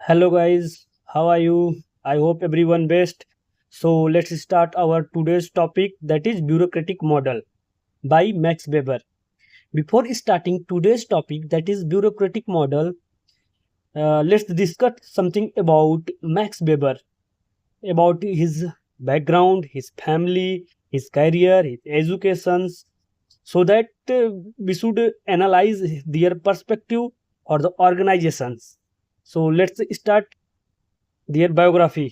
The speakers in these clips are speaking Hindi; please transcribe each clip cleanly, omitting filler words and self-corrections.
Hello guys, how are you? I hope everyone best. So let's start our today's topic, that is bureaucratic model by Max Weber. Before starting today's topic, that is bureaucratic model, let's discuss something about Max Weber, about his background, his family, his career, his educations, so that we should analyze their perspective or the organizations. So let's start their biography.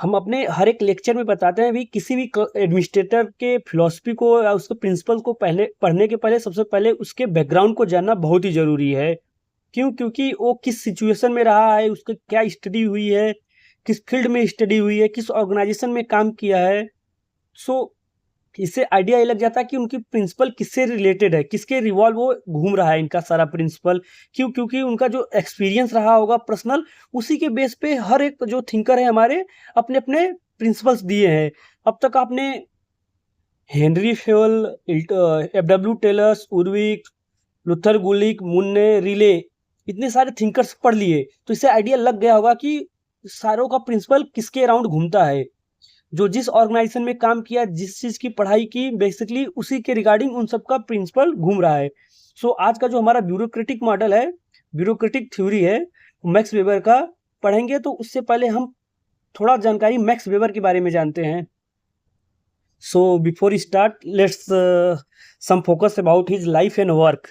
हम अपने हर एक लेक्चर में बताते हैं भी किसी भी एडमिनिस्ट्रेटर के फिलॉसफी को या उसके प्रिंसिपल को पहले पढ़ने के पहले सबसे पहले उसके बैकग्राउंड को जानना बहुत ही ज़रूरी है। क्यों? क्योंकि वो किस सिचुएशन में रहा है, उसकी क्या स्टडी हुई है, किस फील्ड में स्टडी हुई है, किस ऑर्गेनाइजेशन में काम किया है। सो इससे आइडिया ये लग जाता है कि उनकी प्रिंसिपल किससे रिलेटेड है, किसके रिवॉल्व वो घूम रहा है इनका सारा प्रिंसिपल। क्यों? क्योंकि उनका जो एक्सपीरियंस रहा होगा पर्सनल, उसी के बेस पे हर एक जो थिंकर है हमारे अपने अपने प्रिंसिपल्स दिए हैं। अब तक आपने Henry फेवल, F W tailors, उर्विक, Luther गुलिक, मुन्ने, रिले, इतने सारे थिंकर्स पढ़ लिए, तो इससे आइडिया लग गया होगा कि सारों का प्रिंसिपल किसके अराउंड घूमता है। जो जिस ऑर्गेनाइजेशन में काम किया, जिस चीज़ की पढ़ाई की, बेसिकली उसी के रिगार्डिंग उन सब का प्रिंसिपल घूम रहा है। सो आज का जो हमारा ब्यूरोक्रेटिक मॉडल है, ब्यूरोक्रेटिक थ्योरी है, मैक्स वेबर का पढ़ेंगे। तो उससे पहले हम थोड़ा जानकारी मैक्स वेबर के बारे में जानते हैं। So before start, let's some focus about his life and work.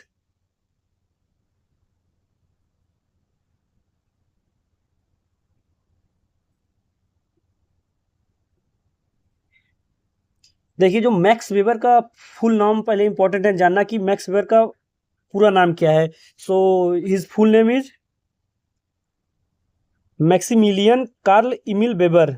देखिए, जो मैक्स वेबर का फुल नाम पहले इंपॉर्टेंट है जानना कि मैक्स वेबर का पूरा नाम क्या है। So his full name is Maximilian Karl Emil Weber.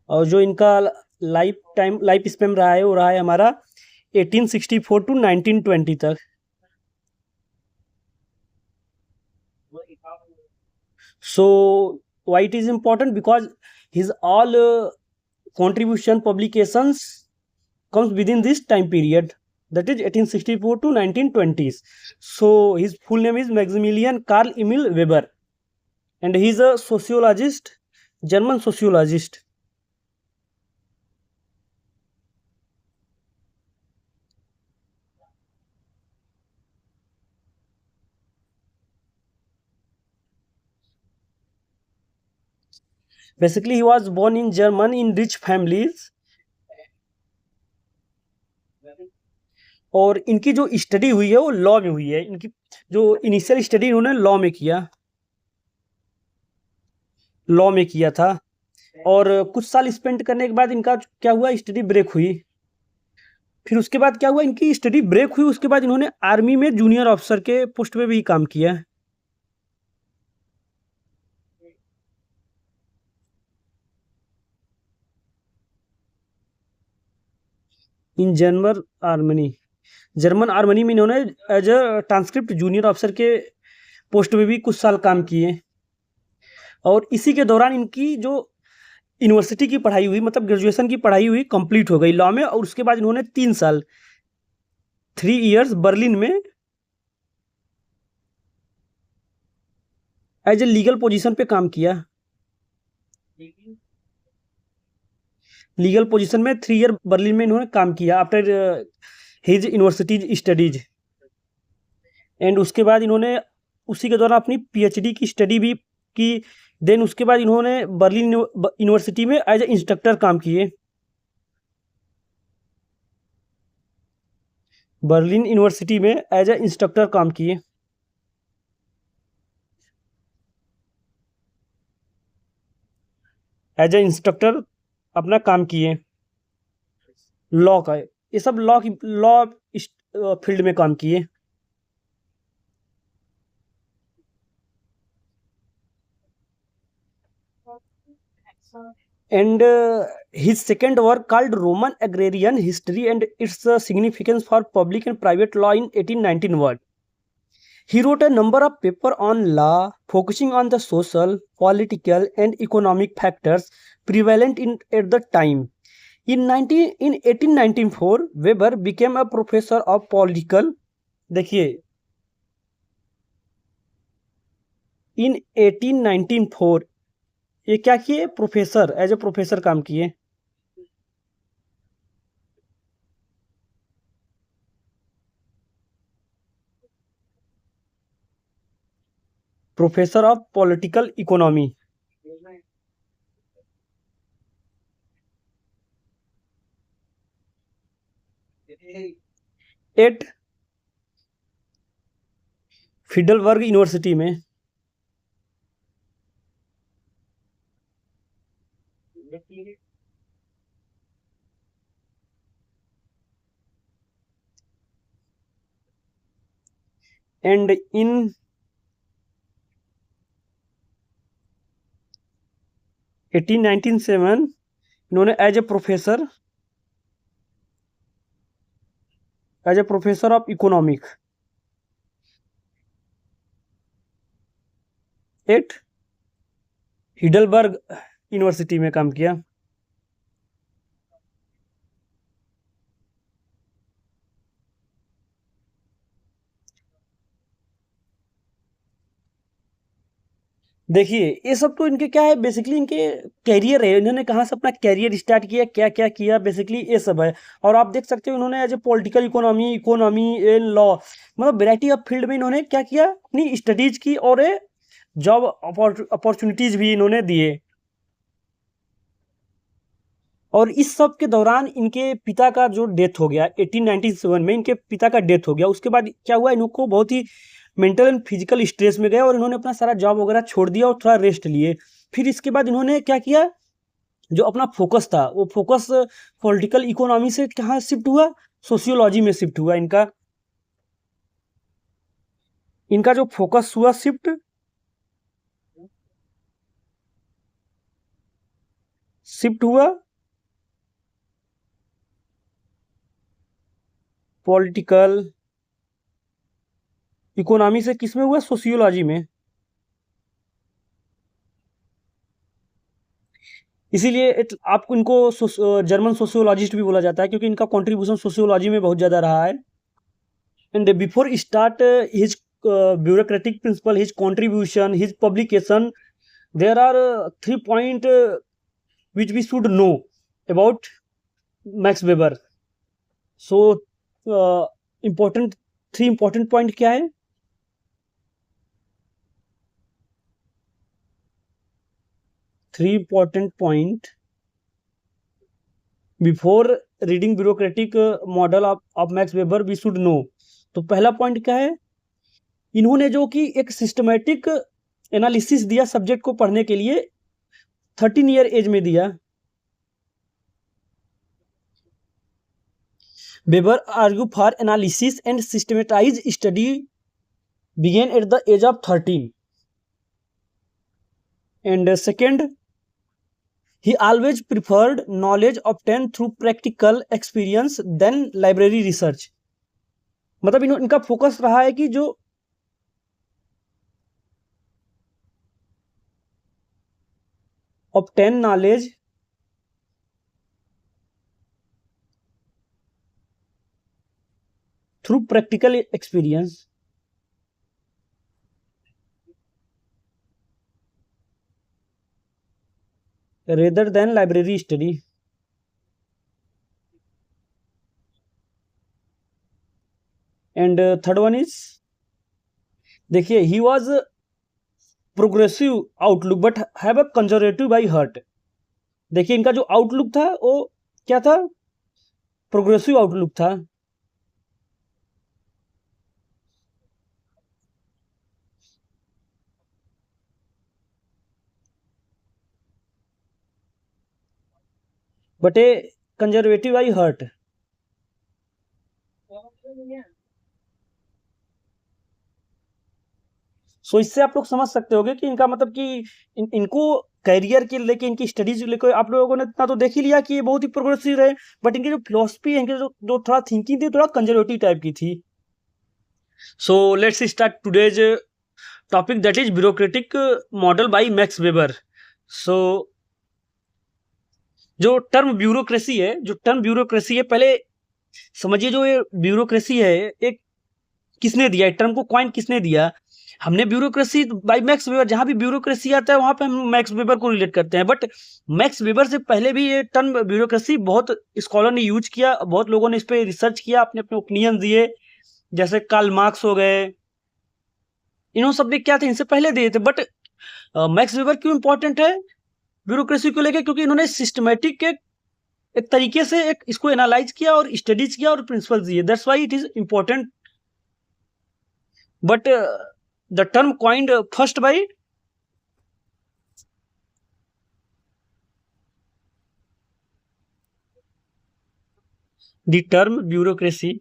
और जो इनका लाइफ स्पेन रहा है वो रहा है हमारा 1864 टू 1920 तक। सो why it is important? Because his all contribution publications comes within this time period, that is 1864 to 1920s. So his full name is Maximilian Karl Emil Weber, and he is a sociologist, German sociologist. Basically, he was born in German in rich families, और इनकी जो स्टडी हुई है वो लॉ में हुई है। इनकी जो इनिशियल स्टडी उन्होंने लॉ में किया था, और कुछ साल स्पेंड करने के बाद इनका क्या हुआ, स्टडी ब्रेक हुई। फिर उसके बाद क्या हुआ, इनकी स्टडी ब्रेक हुई, उसके बाद इन्होंने आर्मी में जूनियर ऑफिसर के पोस्ट पे भी काम किया। इन जर्मन आर्मनी में इन्होंने as a transcript junior officer के पोस्ट पे भी कुछ साल काम किए। और इसी के दौरान इनकी जो यूनिवर्सिटी की पढ़ाई हुई, मतलब ग्रेजुएशन की पढ़ाई हुई, कंप्लीट हो गई लॉ में। और उसके बाद इन्होंने 3 साल, 3 इयर्स बर्लिन में एज ए लीगल पोजीशन पे काम किया। लीगल पोजीशन में 3 ईयर बर्लिन में इन्होंने काम किया after his university studies. And उसके बाद इन्होंने उसी के दौरान अपनी पीएचडी की स्टडी भी की। देन उसके बाद इन्होंने बर्लिन यूनिवर्सिटी में एज ए इंस्ट्रक्टर काम किए। बर्लिन यूनिवर्सिटी में एज ए इंस्ट्रक्टर काम किए। एज ए इंस्ट्रक्टर अपना काम किए लॉ का। ये सब लॉ फील्ड में काम किए। and his second work called Roman Agrarian History and its significance for public and private law in 1891. He wrote a number of papers on law, focusing on the social, political, and economic factors prevalent at the time. In 1894, Weber became a professor of political. देखिए, in 1894 ये क्या किए, प्रोफेसर, एज ए प्रोफेसर काम किए. Professor of political economy. At Heidelberg university में. एंड इन 1897 इन्होंने as a professor of economic at Heidelberg university में काम किया. देखिए, ये सब तो इनके क्या है, बेसिकली इनके कैरियर है, इन्होंने कहाँ से अपना कैरियर स्टार्ट किया, क्या क्या किया, बेसिकली ये सब है. और आप देख सकते हो इन्होंने as a political economy, law, मतलब वेराइटी ऑफ फील्ड में इन्होंने क्या किया, अपनी स्टडीज की और जॉब अपॉर्चुनिटीज भी इन्होंने दिए. और इस सब के दौरान इनके पिता का जो डेथ हो गया 1897 में, इनके पिता का डेथ हो गया. उसके बाद क्या हुआ, इनको बहुत ही मेंटल एंड फिजिकल स्ट्रेस में गए और इन्होंने अपना सारा जॉब वगैरह छोड़ दिया और थोड़ा रेस्ट लिए. फिर इसके बाद इन्होंने क्या किया, जो अपना फोकस था वो फोकस पॉलिटिकल इकोनॉमी से कहाँ शिफ्ट हुआ, सोशियोलॉजी में शिफ्ट हुआ. इनका इनका जो फोकस हुआ शिफ्ट हुआ पॉलिटिकल इकोनॉमी से किस में हुआ, सोशियोलॉजी में. इसीलिए आपको इनको जर्मन सोशियोलॉजिस्ट भी बोला जाता है, क्योंकि इनका कंट्रीब्यूशन सोशियोलॉजी में बहुत ज़्यादा रहा है. And before start his bureaucratic principle, his contribution, his publication, there are 3 points which we should know about Max Weber. So important 3 important point क्या है, 3 important point before reading bureaucratic model of Max Weber we should know. तो पहला पॉइंट क्या है, इन्होंने जो कि एक सिस्टमेटिक एनालिसिस दिया सब्जेक्ट को पढ़ने के लिए, 13 ईयर एज में दिया. Weber argue for analysis and systematise study began at the age of 13. And second, he always preferred knowledge obtained through practical experience than library research. मतलब इनका फोकस रहा है कि जो obtain knowledge through practical experience rather than library study. And third one is, देखिए, he was progressive outlook but have a conservative by heart. देखिए, इनका जो आउटलुक था वो क्या था, प्रोग्रेसिव आउटलुक था. But a conservative by heart. So इससे आप लोग समझ सकते होगे कि इनका मतलब कि इनको करियर के लेके, इनकी स्टडीज लेके आप लोगों ने इतना तो देख ही लिया कि ये बहुत ही प्रोग्रेसिव रहे, बट इनकी जो फिलोसफी है, इनकी जो थोड़ा थिंकिंग थी, थोड़ा कंजर्वेटिव टाइप की थी। So let's start today's topic, that is bureaucratic model by Max Weber. So जो टर्म ब्यूरोक्रेसी है, पहले समझिए जो ये ब्यूरोक्रेसी है, एक किसने दिया, टर्म को कॉइन किसने दिया? हमने ब्यूरोक्रेसी बाय मैक्स वेबर, जहां भी ब्यूरोक्रेसी आता है वहां पे हम मैक्स वेबर को रिलेट करते हैं, बट मैक्स वेबर से पहले भी ये टर्म ब्यूरोक्रेसी बहुत स्कॉलर ने यूज किया, बहुत लोगों ने इस पे रिसर्च किया, अपने अपने ओपिनियन दिए, जैसे कार्ल मार्क्स हो गए, इन्होंने सब ने क्या थे, इनसे पहले दिए थे। बट मैक्स वेबर क्यों इंपॉर्टेंट है ब्यूरोक्रेसी को लेकर? क्योंकि इन्होंने सिस्टमेटिक एक तरीके से एक इसको एनालाइज किया और स्टडीज किया और प्रिंसिपल दिए, that's why it is important. But the term coined first by the term bureaucracy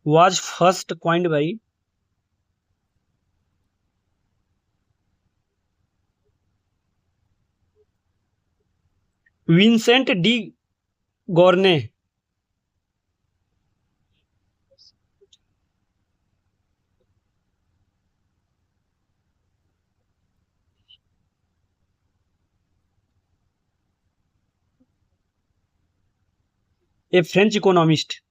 was first coined by Vincent de Gournay. A French economist.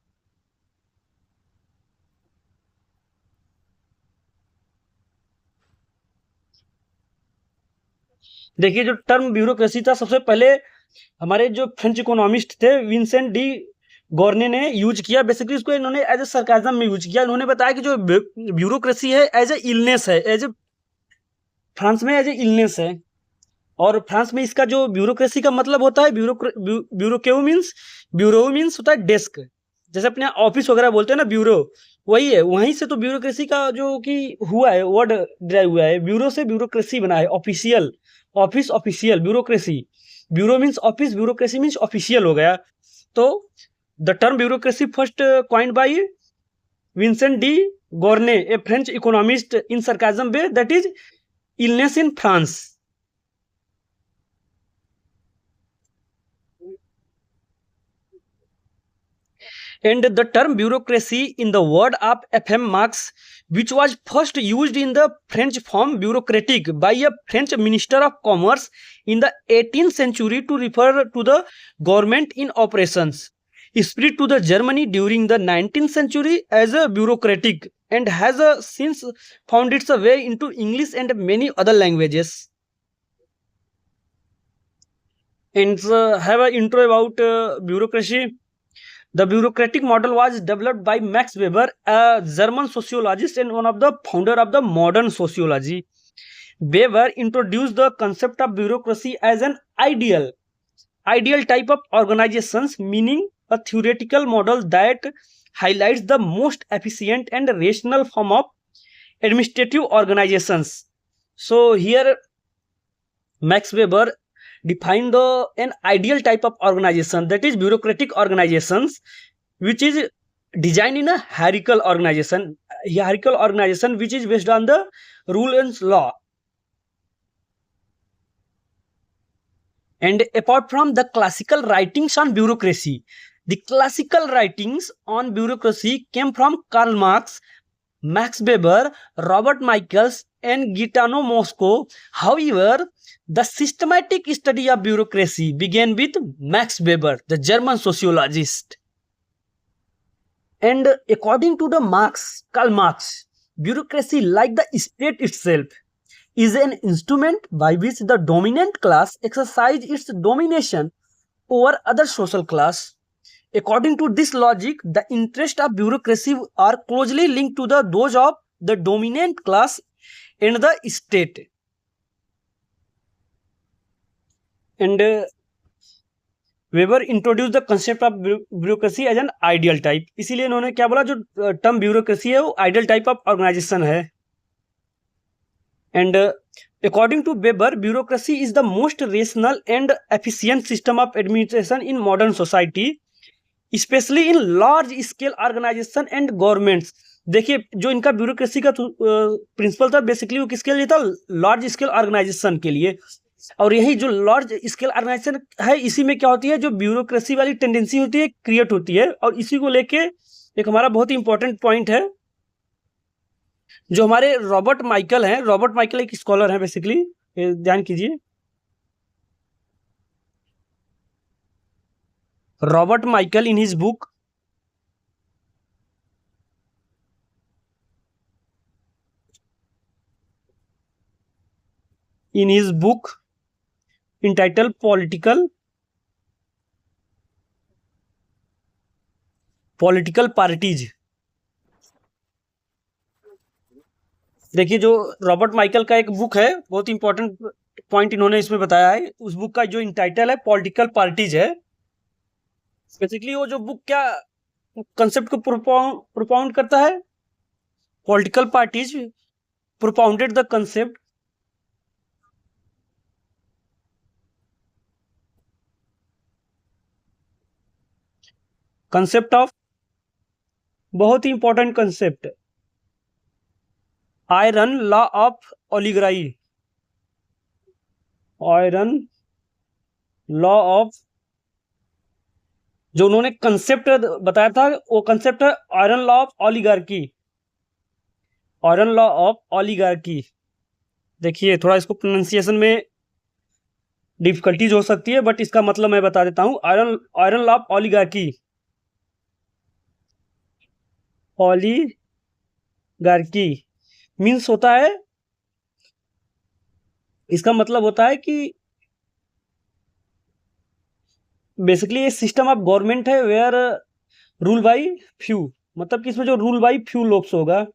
देखिए जो टर्म ब्यूरोक्रेसी था, सबसे पहले हमारे जो फ्रेंच इकोनॉमिस्ट थे विंसेंट डी गॉर्ने ने यूज किया। बेसिकली इसको इन्होंने एज ए सरकाजम में यूज किया। इन्होंने बताया कि जो ब्यूरोक्रेसी है एज ए इलनेस है, एज ए फ्रांस में एज ए इलनेस है, और फ्रांस में इसका जो ब्यूरोक्रेसी का मतलब होता है, ब्यूरो मीन्स होता है डेस्क, जैसे अपने ऑफिस वगैरह बोलते हैं ना ब्यूरो, वही है, वहीं से तो ब्यूरोक्रेसी का जो कि हुआ है वर्ड ड्राइव हुआ है, ब्यूरो से ब्यूरोक्रेसी बना है, official, office official, bureaucracy, bureau means office, bureaucracy means official हो गया। तो the term bureaucracy first coined by Vincent de Gournay, a French economist, in sarcasm way, that is illness in France. And the term bureaucracy in the word of F.M. Marx, which was first used in the French form bureaucratic by a French minister of commerce in the 18th century to refer to the government in operations, spread to the Germany during the 19th century as a bureaucratic and has since found its way into English and many other languages. And have an intro about bureaucracy. The bureaucratic model was developed by Max Weber, a German sociologist and one of the founder of the modern sociology. Weber introduced the concept of bureaucracy as an ideal type of organizations, meaning a theoretical model that highlights the most efficient and rational form of administrative organizations. So here Max Weber defined an ideal type of organization, that is bureaucratic organizations, which is designed in a hierarchical organization which is based on the rule and law. And apart from the classical writings on bureaucracy, the classical writings on bureaucracy came from Karl Marx, Max Weber, Robert Michels, and Gaetano Mosco. However, the systematic study of bureaucracy began with Max Weber, the German sociologist. And according to the Karl Marx, bureaucracy, like the state itself, is an instrument by which the dominant class exercises its domination over other social class. According to this logic, the interests of bureaucracy are closely linked to those of the dominant class and the state. And Weber introduce the concept of bureaucracy as an ideal type. इसीलिए इन्होंने क्या बोला, जो टर्म ब्यूरोक्रेसी है वो आइडियल टाइप ऑफ ऑर्गेनाइजेशन है। And according to Weber, bureaucracy is the most rational and efficient system of administration in modern society. Specially in large scale organisation and governments. देखिए जो इनका ब्यूरोक्रेसी का प्रिंसिपल था बेसिकली वो किसके लिए था, लार्ज स्केल ऑर्गेनाइजेशन के लिए। और यही जो लार्ज स्केल ऑर्गेनाइजेशन है इसी में क्या होती है, जो ब्यूरोक्रेसी वाली टेंडेंसी होती है क्रिएट होती है। और इसी को लेके एक हमारा बहुत ही इंपॉर्टेंट पॉइंट है, जो हमारे रॉबर्ट माइकल हैं, रॉबर्ट माइकल एक स्कॉलर हैं बेसिकली, ध्यान कीजिए, रॉबर्ट माइकल इन his book entitled political parties। देखिए जो रॉबर्ट माइकल का एक बुक है, बहुत इंपॉर्टेंट पॉइंट इन्होंने इसमें बताया है। उस बुक का जो टाइटल है पॉलिटिकल पार्टीज है। बेसिकली वो जो बुक क्या कंसेप्ट को प्रोपाउंड करता है, political parties propounded the concept of, बहुत ही important concept, iron law of oligarchy, iron law of, जो उन्होंने कंसेप्ट बताया था वो कंसेप्ट है iron law of oligarchy, iron law of oligarchy. देखिए थोड़ा इसको प्रोनाउंसिएशन में डिफिकल्टीज हो सकती है बट इसका मतलब मैं बता देता हूं, iron law of oligarchy, oligarchy means होता है, इसका मतलब होता है कि बेसिकली ये सिस्टम ऑफ गवर्नमेंट है वेयर रूल बाई फ्यू, मतलब कि इसमें जो रूल बाई फ्यू लोग होगा,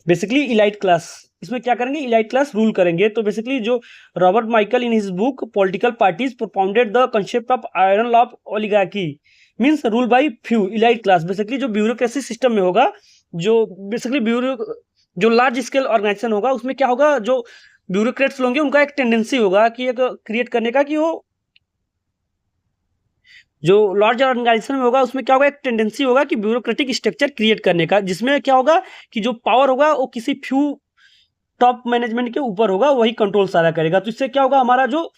बेसिकली इलाइट क्लास, इसमें क्या करेंगे, इलाइट क्लास रूल करेंगे। तो बेसिकली जो Robert Michael in his book political parties propounded the concept of iron law of oligarchy means rule by few elite class. Basically जो ब्यूरोक्रेसी सिस्टम में होगा, जो बेसिकली जो लार्ज स्केल ऑर्गेनाइजेशन होगा उसमें क्या होगा, जो ब्यूरोक्रेट्स होंगे उनका एक टेंडेंसी होगा कि एक क्रिएट करने का, कि वो जो लार्ज ऑर्गेनाइजेशन में होगा उसमें क्या होगा, एक टेंडेंसी होगा कि ब्यूरोक्रेटिक स्ट्रक्चर क्रिएट करने का, जिसमें क्या होगा कि जो पावर होगा वो किसी फ्यू टॉप मैनेजमेंट के ऊपर होगा, वही कंट्रोल सारा करेगा। तो इससे क्या होगा, हमारा जो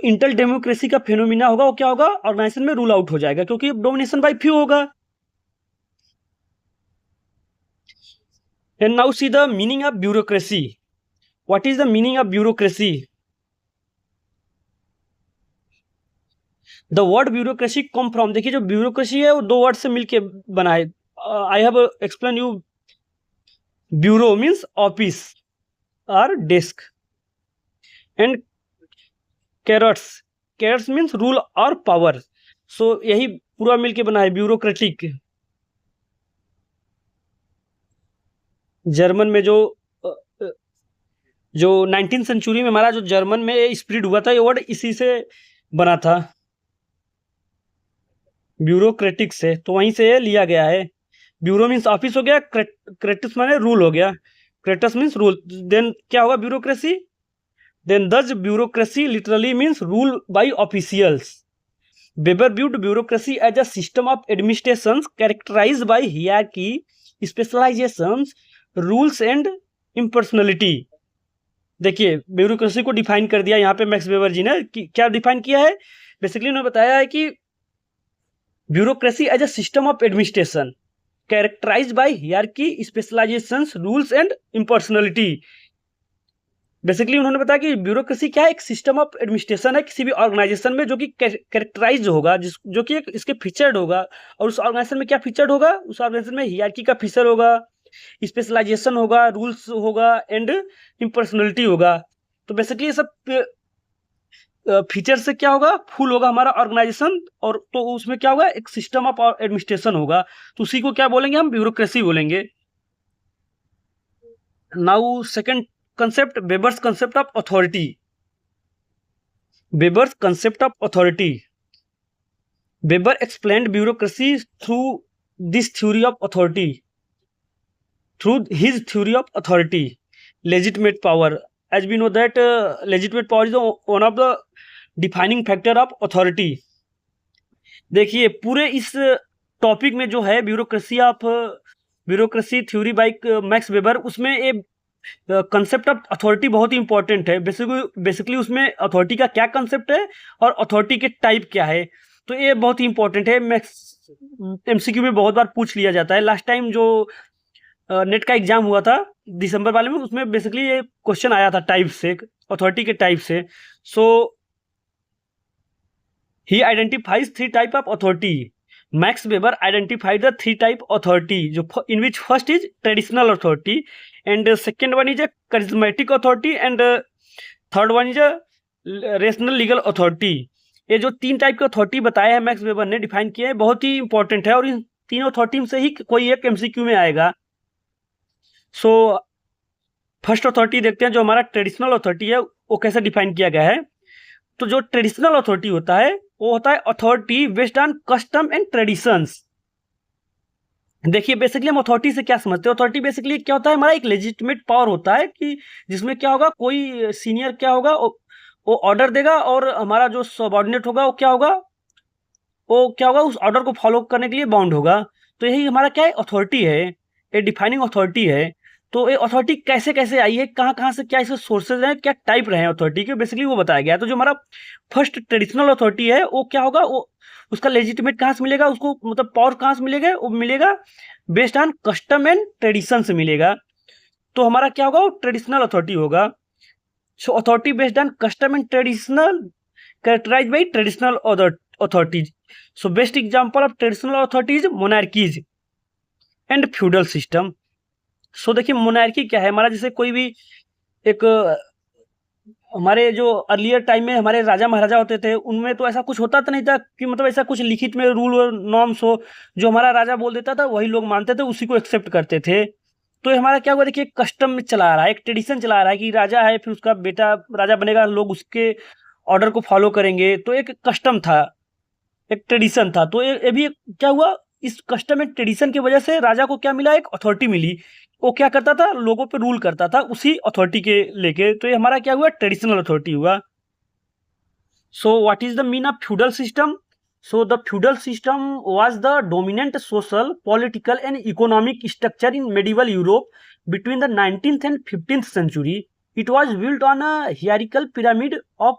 इंटर डेमोक्रेसी का फिनोमिना होगा वो क्या होगा, ऑर्गेनाइजेशन में रूल आउट हो जाएगा, क्योंकि डोमिनेशन बाय फ्यू होगा। And now see the meaning of bureaucracy. What is the meaning of bureaucracy? The word bureaucracy come from, देखिए जो ब्यूरोक्रेसी है वो दो वर्ड से मिलके बना है। I have explain you, bureau means office और desk, and kratos, kratos means rule और पावर। सो यही पूरा मिलके बना है ब्यूरोक्रेटिक। जर्मन में जो 19th सेंचुरी में हमारा जो जर्मन में स्प्रेड हुआ था, ये वर्ड इसी से बना था, ब्यूरोक्रेटिक से, तो वहीं से ये लिया गया है। ब्यूरो मीन्स ऑफिस हो गया, क्रेटिस माने रूल हो गया, क्रेटस मीन्स रूल, देन क्या होगा ब्यूरोक्रेसी, देन दस bureaucracy literally means rule by officials. Weber viewed bureaucracy as a system of administration characterized by hierarchy, specializations, rules and impersonality। देखिए ब्यूरोक्रेसी को डिफाइन कर दिया यहाँ पे मैक्स वेबर जी ने, क्या डिफाइन किया है, बेसिकली उन्होंने बताया है कि bureaucracy as a system of administration characterised by hierarchy, specialisations, rules and impersonality. Basically उन्होंने बताया कि ब्यूरोक्रेसी क्या है, एक सिस्टम ऑफ एडमिनिस्ट्रेशन है किसी भी ऑर्गेनाइजेशन में, जो कि कैरेक्टराइज होगा, जो कि इसके फीचर्ड होगा। और उस ऑर्गेनाइजेशन में क्या फीचर्ड होगा, उस ऑर्गेनाइजेशन में हियरार्की का फीचर होगा, स्पेशलाइजेशन होगा, रूल्स होगा एंड इम्पर्सनलिटी होगा। तो बेसिकली ये सब फीचर से क्या होगा, फुल होगा हमारा ऑर्गेनाइजेशन, और तो उसमें क्या होगा, एक सिस्टम ऑफ एडमिनिस्ट्रेशन होगा, तो उसी को क्या बोलेंगे हम, ब्यूरोक्रेसी बोलेंगे। Now second concept, Weber's concept of authority। Weber's concept of authority, Weber explained bureaucracy through this theory of authority, through his theory of authority, legitimate power as we know that legitimate power is one of the defining factor of authority. देखिए पूरे इस टॉपिक में जो है bureaucracy theory by Max Weber, उसमें ये कंसेप्ट ऑफ अथॉरिटी बहुत ही इंपॉर्टेंट है। बेसिकली उसमें अथॉरिटी का क्या कंसेप्ट है और अथॉरिटी के टाइप क्या है, तो ये बहुत ही इंपॉर्टेंट है। मैक्स एमसीक्यू में बहुत बार पूछ लिया जाता है। लास्ट टाइम जो नेट का एग्जाम हुआ था दिसंबर वाले में, उसमें बेसिकली ये क्वेश्चन आया था टाइप से, अथॉरिटी के टाइप से। So he identifies 3 type of authority. Max Weber identified the 3 type authority, जो in which first is traditional authority, and second one is a charismatic authority, and third one is a rational legal authority. ये जो 3 टाइप के अथॉरिटी बताया है मैक्स वेबर ने, डिफाइन किया है, बहुत ही इंपॉर्टेंट है और इन तीनों अथॉरिटी से ही कोई एक एमसीक्यू में आएगा। सो फर्स्ट अथॉरिटी देखते हैं, जो हमारा ट्रेडिशनल अथॉरिटी है वो कैसे डिफाइन किया गया है। तो जो ट्रेडिशनल अथॉरिटी होता है वो होता है authority based on custom and traditions. देखिए बेसिकली हम अथॉरिटी से क्या समझते हैं। अथॉरिटी बेसिकली क्या होता है, हमारा एक लेजिटिमेट पावर होता है कि जिसमें क्या होगा, कोई सीनियर क्या होगा वो ऑर्डर देगा और हमारा जो सबऑर्डिनेट होगा वो क्या होगा उस ऑर्डर को फॉलो करने के लिए बाउंड होगा। तो यही हमारा क्या है, अथॉरिटी है, ये डिफाइनिंग अथॉरिटी है। तो ये अथॉरिटी कैसे कैसे आई है, कहाँ कहाँ से क्या इसके सोर्सेज हैं, क्या टाइप रहे हैं अथॉरिटी के, बेसिकली वो बताया गया है। तो जो हमारा फर्स्ट ट्रेडिशनल अथॉरिटी है वो क्या होगा, वो उसका लेजिटिमेट कहाँ से मिलेगा, उसको मतलब पावर कहाँ से मिलेगा, वो मिलेगा based on custom and tradition से मिलेगा। तो हमारा क्या होगा, वो ट्रेडिशनल अथॉरिटी होगा। So authority based on custom and traditional characterized by traditional authorities. So best example of traditional authority is monarchies and feudal system. So देखिए मोनार्की क्या है, हमारा जैसे कोई भी एक हमारे जो अर्लियर टाइम में हमारे राजा महाराजा होते थे, उनमें तो ऐसा कुछ होता तो नहीं था कि मतलब ऐसा कुछ लिखित में रूल और नॉर्म्स हो, जो हमारा राजा बोल देता था वही लोग मानते थे, उसी को एक्सेप्ट करते थे। तो ये हमारा क्या हुआ, देखिए कस्टम में चला आ रहा है, एक ट्रेडिशन चला आ रहा है कि राजा है, फिर उसका बेटा राजा बनेगा, लोग उसके ऑर्डर को फॉलो करेंगे। तो एक कस्टम था, एक ट्रेडिशन था। तो ये भी क्या हुआ, इस कस्टम एंड ट्रेडिशन की वजह से राजा को क्या मिला, एक अथॉरिटी मिली। वो क्या करता था, लोगों पे रूल करता था उसी अथॉरिटी के लेके। तो ये हमारा क्या हुआ, ट्रेडिशनल अथॉरिटी हुआ। So what is the mean of feudal system. So the feudal system was the dominant social, political and economic structure in medieval Europe between the 19th and 15th century. It was built on a hierarchical pyramid of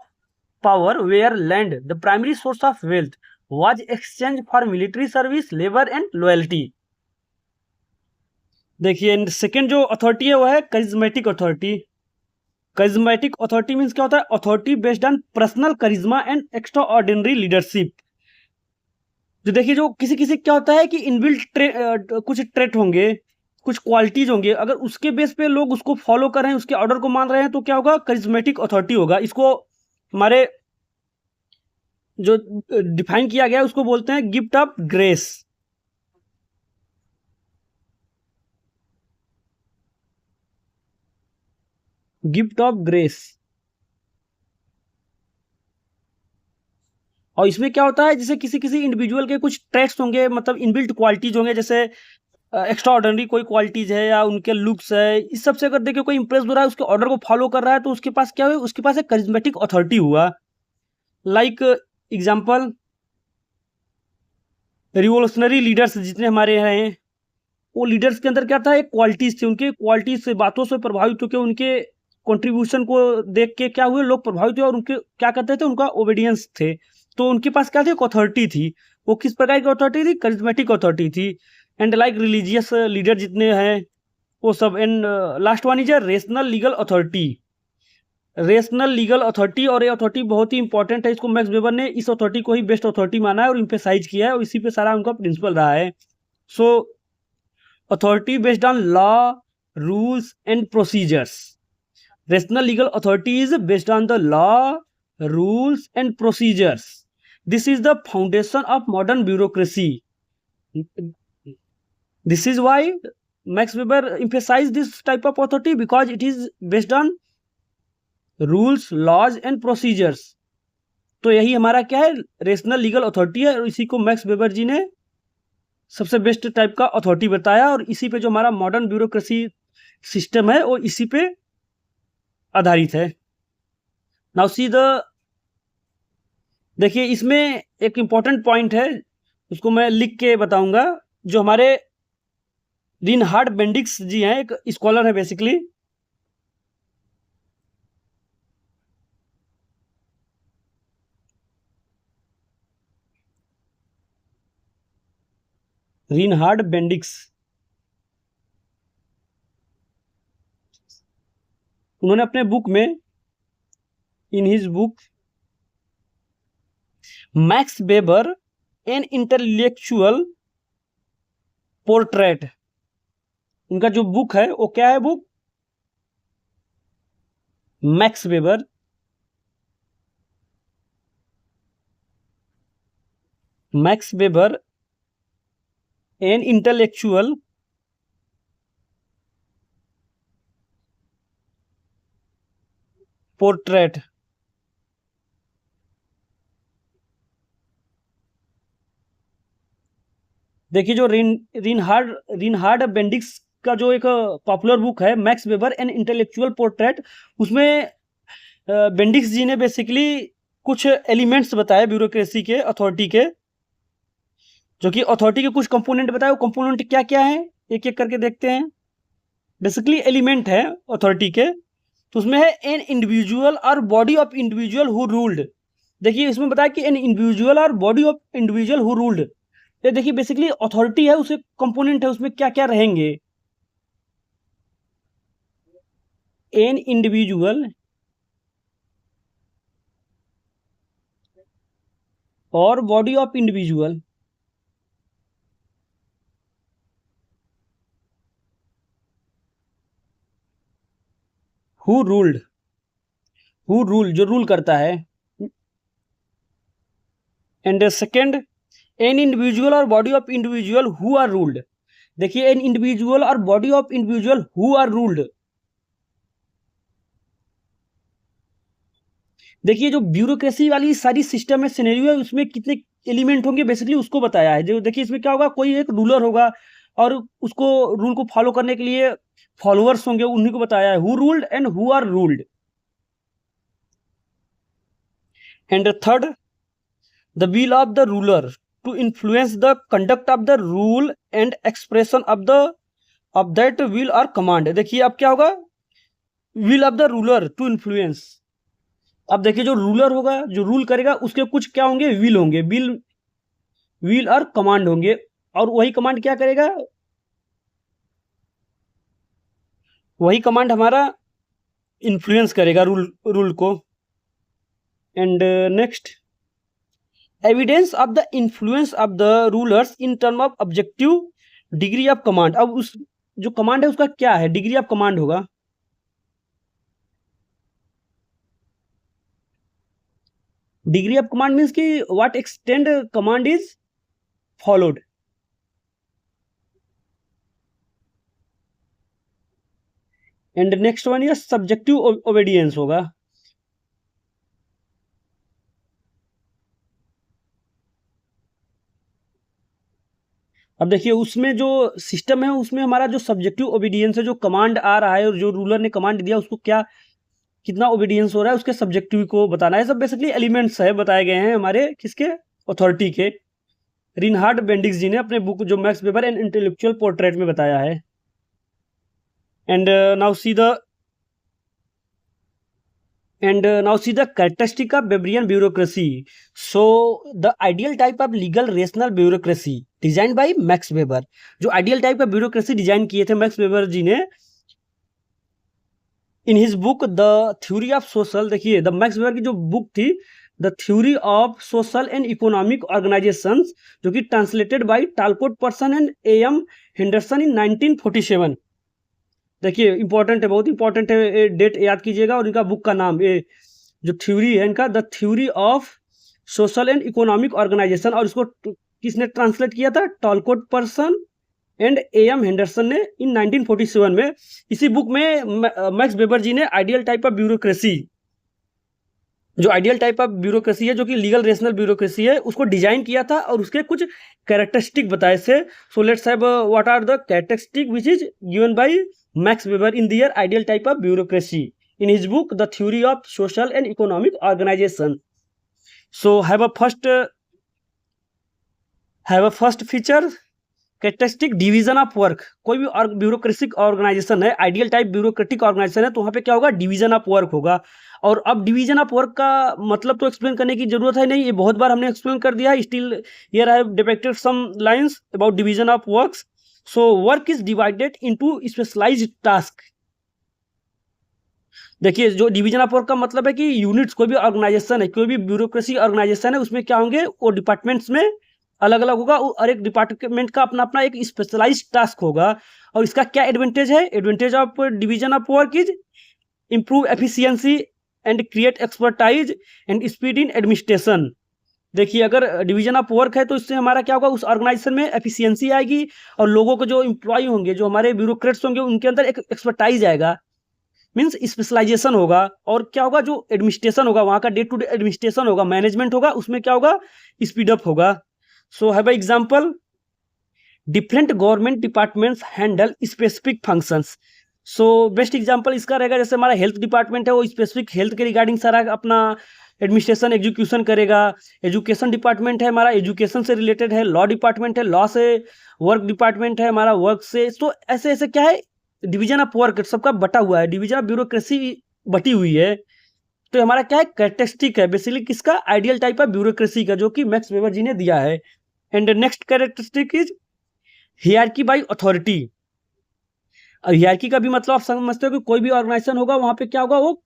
power where land, the primary source of wealth, was exchanged for military service, labor and loyalty. देखिए सेकेंड जो अथॉरिटी है वो है charismatic authority. Charismatic authority means क्या होता है, authority based on personal charisma and extraordinary leadership. जो देखिए जो किसी किसी क्या होता है कि इनबिल्ट कुछ ट्रेट होंगे, कुछ क्वालिटीज होंगे, अगर उसके बेस पे लोग उसको फॉलो कर रहे हैं, उसके ऑर्डर को मान रहे हैं, तो क्या होगा, करिज्मेटिक अथॉरिटी होगा। इसको हमारे जो डिफाइन किया गया है उसको बोलते हैं gift of grace. Gift of grace. और इसमें क्या होता है, जैसे किसी किसी इंडिविजुअल के कुछ ट्रेट्स होंगे, मतलब इनबिल्ट क्वालिटीज होंगे, जैसे एक्स्ट्रा ऑर्डिनरी कोई क्वालिटीज है या उनके लुक्स है, इस सब से अगर देखिए कोई इंप्रेस हो रहा है, उसके ऑर्डर को फॉलो कर रहा है, तो उसके पास क्या हुआ, उसके पास एक करिज्मेटिक अथॉरिटी हुआ। लाइक एग्जाम्पल रिवोल्यूशनरी लीडर्स जितने हमारे हैं, वो लीडर्स के अंदर क्या था, एक क्वालिटीज थी, उनके क्वालिटीज से बातों से प्रभावित होकर उनके कंट्रीब्यूशन को देख के क्या हुए, लोग प्रभावित हुए और उनके क्या कहते थे, उनका ओबीडियंस थे। तो उनके पास क्या थी, एक अथॉरिटी थी। वो किस प्रकार की अथॉरिटी थी, करिज्मेटिक अथॉरिटी थी। एंड लाइक रिलीजियस लीडर जितने हैं वो सब। And last one is a rational legal authority. Rational legal authority, और ये अथॉरिटी बहुत ही इंपॉर्टेंट है, इसको मैक्स वेबर ने इस अथॉरिटी को ही बेस्ट अथॉरिटी माना है और इम्फेसाइज किया है, और इसी पे सारा उनका प्रिंसिपल रहा है। सो authority based on law, rules and procedures. Rational legal authority is based on the law, rules and procedures. This is the foundation of modern bureaucracy. This is why Max Weber emphasized this type of authority, because it is based on rules, laws and procedures. तो यही हमारा क्या है, रेशनल लीगल अथॉरिटी है, और इसी को मैक्स वेबर जी ने सबसे बेस्ट टाइप का अथॉरिटी बताया। और इसी पे जो हमारा मॉडर्न ब्यूरोक्रेसी सिस्टम है वो इसी पे आधारित है। नाउ सी द, देखिए इसमें एक इम्पॉर्टेंट पॉइंट है, उसको मैं लिख के बताऊंगा। जो हमारे रिनहार्ड बेंडिक्स जी हैं, एक स्कॉलर है बेसिकली, रिनहार्ड बेंडिक्स, उन्होंने अपने बुक में, इन his book max weber an intellectual portrait, उनका जो बुक है वो क्या है, book max weber an intellectual portrait. देखिए जो रिनहार्ड बेंडिक्स का जो एक पॉपुलर बुक है max weber an intellectual portrait, उसमें बेंडिक्स जी ने बेसिकली कुछ एलिमेंट्स बताए ब्यूरोक्रेसी के, अथॉरिटी के, जो कि अथॉरिटी के कुछ कंपोनेंट बताए। वो कंपोनेंट क्या क्या है एक एक करके देखते हैं। बेसिकली एलिमेंट है अथॉरिटी के, तो उसमें है N individual or body of individual who ruled. देखिए इसमें बताया कि N individual or body of individual who ruled. ये देखिए बेसिकली अथॉरिटी है, उसे कंपोनेंट है, उसमें क्या क्या रहेंगे। An individual or body of individual who ruled, who rule, जो रूल करता है। And second, an individual or body of individual who are ruled. देखिए an individual or body of individual who are ruled. देखिए जो ब्यूरोक्रेसी वाली सारी सिस्टम है, सिनेरियो है, उसमें कितने एलिमेंट होंगे बेसिकली उसको बताया है। जो देखिए इसमें क्या होगा, कोई एक रूलर होगा और उसको रूल को फॉलो करने के लिए फॉलोअर्स होंगे, उन्हीं को बताया है, who ruled and who are ruled. And third, the will of the ruler to influence the conduct of the rule and expression of that will or command. देखिए अब क्या होगा, will of the ruler to influence. अब देखिए जो रूलर होगा, जो रूल करेगा, उसके कुछ क्या होंगे, विल होंगे, विल और कमांड होंगे, और वही कमांड क्या करेगा, वही कमांड हमारा इन्फ्लुएंस करेगा रूल को। And next, evidence of the influence of the rulers in term of objective degree of command. अब उस जो कमांड है उसका क्या है, डिग्री ऑफ कमांड होगा। डिग्री ऑफ कमांड मीन्स कि what extend command is followed. And next one ये सब्जेक्टिव ओबीडियंस होगा। अब देखिए उसमें जो सिस्टम है, उसमें हमारा जो सब्जेक्टिव ओबीडियंस है, जो कमांड आ रहा है और जो रूलर ने कमांड दिया उसको क्या कितना ओबीडियंस हो रहा है, उसके सब्जेक्टिव को बताना है। सब बेसिकली एलिमेंट्स है बताए गए हैं हमारे किसके, अथॉरिटी के। रिनहार्ड बेंडिक्स जी ने अपने बुक जो max weber and intellectual portrait में बताया है। And now see the characteristic of Weberian bureaucracy. So the ideal type of legal rational bureaucracy designed by Max Weber. जो ideal type of bureaucracy design किए थे मैक्स वेबर जी ने in his book the theory of social. देखिए द मैक्स वेबर की जो बुक थी the theory of social and economic organizations, जो कि translated by Talcott Parsons and am Henderson in 1947। देखिए इंपॉर्टेंट है, बहुत इंपॉर्टेंट है, डेट याद कीजिएगा। और इनका बुक का नाम, ये जो थ्योरी है इनका, the theory of social and economic organisation. और इसको किसने ट्रांसलेट किया था, Talcott Parsons and am Henderson ने इन 1947 में। इसी बुक में मैक्स वेबर जी ने आइडियल टाइप ऑफ ब्यूरोक्रेसी, जो आइडियल टाइप ऑफ ब्यूरोक्रेसी है, जो कि लीगल रेशनल ब्यूरोक्रेसी है, उसको डिजाइन किया था और उसके कुछ कैरेक्टरिस्टिक बताए थे। So let's have what are the characteristic which is given by Max Weber in their ideal type of bureaucracy. in his book The Theory of Social and Economic Organization. So have a first feature characteristic division of work. कोई भी ब्यूरोक्रेटिक ऑर्गेनाइजेशन है, आइडियल टाइप ब्यूरोक्रेटिक ऑर्गेनाइजेशन है, तो वहाँ पे क्या होगा, डिवीजन ऑफ वर्क होगा। और अब डिवीजन ऑफ वर्क का मतलब तो एक्सप्लेन करने की जरूरत है नहीं, ये बहुत बार हमने एक्सप्लेन कर दिया है। Still here I have depicted some lines about division of works. So work is divided into specialised task. देखिए, जो डिवीजन ऑफ वर्क का मतलब है कि यूनिट्स, कोई भी ऑर्गेनाइजेशन है, कोई भी ब्यूरोक्रेसी ऑर्गेनाइजेशन है, उसमें क्या होंगे, वो डिपार्टमेंट्स में अलग अलग होगा और एक डिपार्टमेंट का अपना अपना एक स्पेशलाइज्ड टास्क होगा। और इसका क्या एडवांटेज है, advantage of division of work is improve efficiency and create expertise and speed in administration. देखिए, अगर डिवीजन ऑफ वर्क है तो इससे हमारा क्या होगा, उस ऑर्गेनाइजेशन में एफिशिएंसी आएगी और लोगों को, जो एम्प्लॉय होंगे, जो हमारे ब्यूरोक्रेट्स होंगे, उनके अंदर एक एक्सपर्टाइज आएगा, मीन्स स्पेशलाइजेशन होगा। और क्या होगा, जो एडमिनिस्ट्रेशन होगा, वहाँ का डे टू डे एडमिनिस्ट्रेशन होगा, मैनेजमेंट होगा, उसमें क्या होगा, स्पीड अप होगा। So have an example, different government departments handle specific functions. So best example इसका रहेगा, जैसे हमारा हेल्थ डिपार्टमेंट है, वो स्पेसिफिक हेल्थ के रिगार्डिंग सारा अपना एडमिनिस्ट्रेशन एग्जीक्यूशन करेगा। एजुकेशन डिपार्टमेंट है हमारा, एजुकेशन से रिलेटेड है। लॉ डिपार्टमेंट है, लॉ से। वर्क डिपार्टमेंट है हमारा, वर्क से। तो ऐसे ऐसे क्या है, डिवीजन ऑफ वर्क सबका बटा हुआ है, डिवीजन ऑफ ब्यूरोक्रेसी बटी हुई है। तो हमारा क्या है, कैरेक्टरिस्टिक है बेसिकली किसका, आइडियल टाइप ऑफ ब्यूरोक्रेसी का, जो कि मैक्स वेबर जी ने दिया है। And next characteristic is hierarchy by authority. Hierarchy का भी मतलब आप समझते हो कि कोई भी ऑर्गेनाइजेशन होगा, वहां पे क्या होगा, वो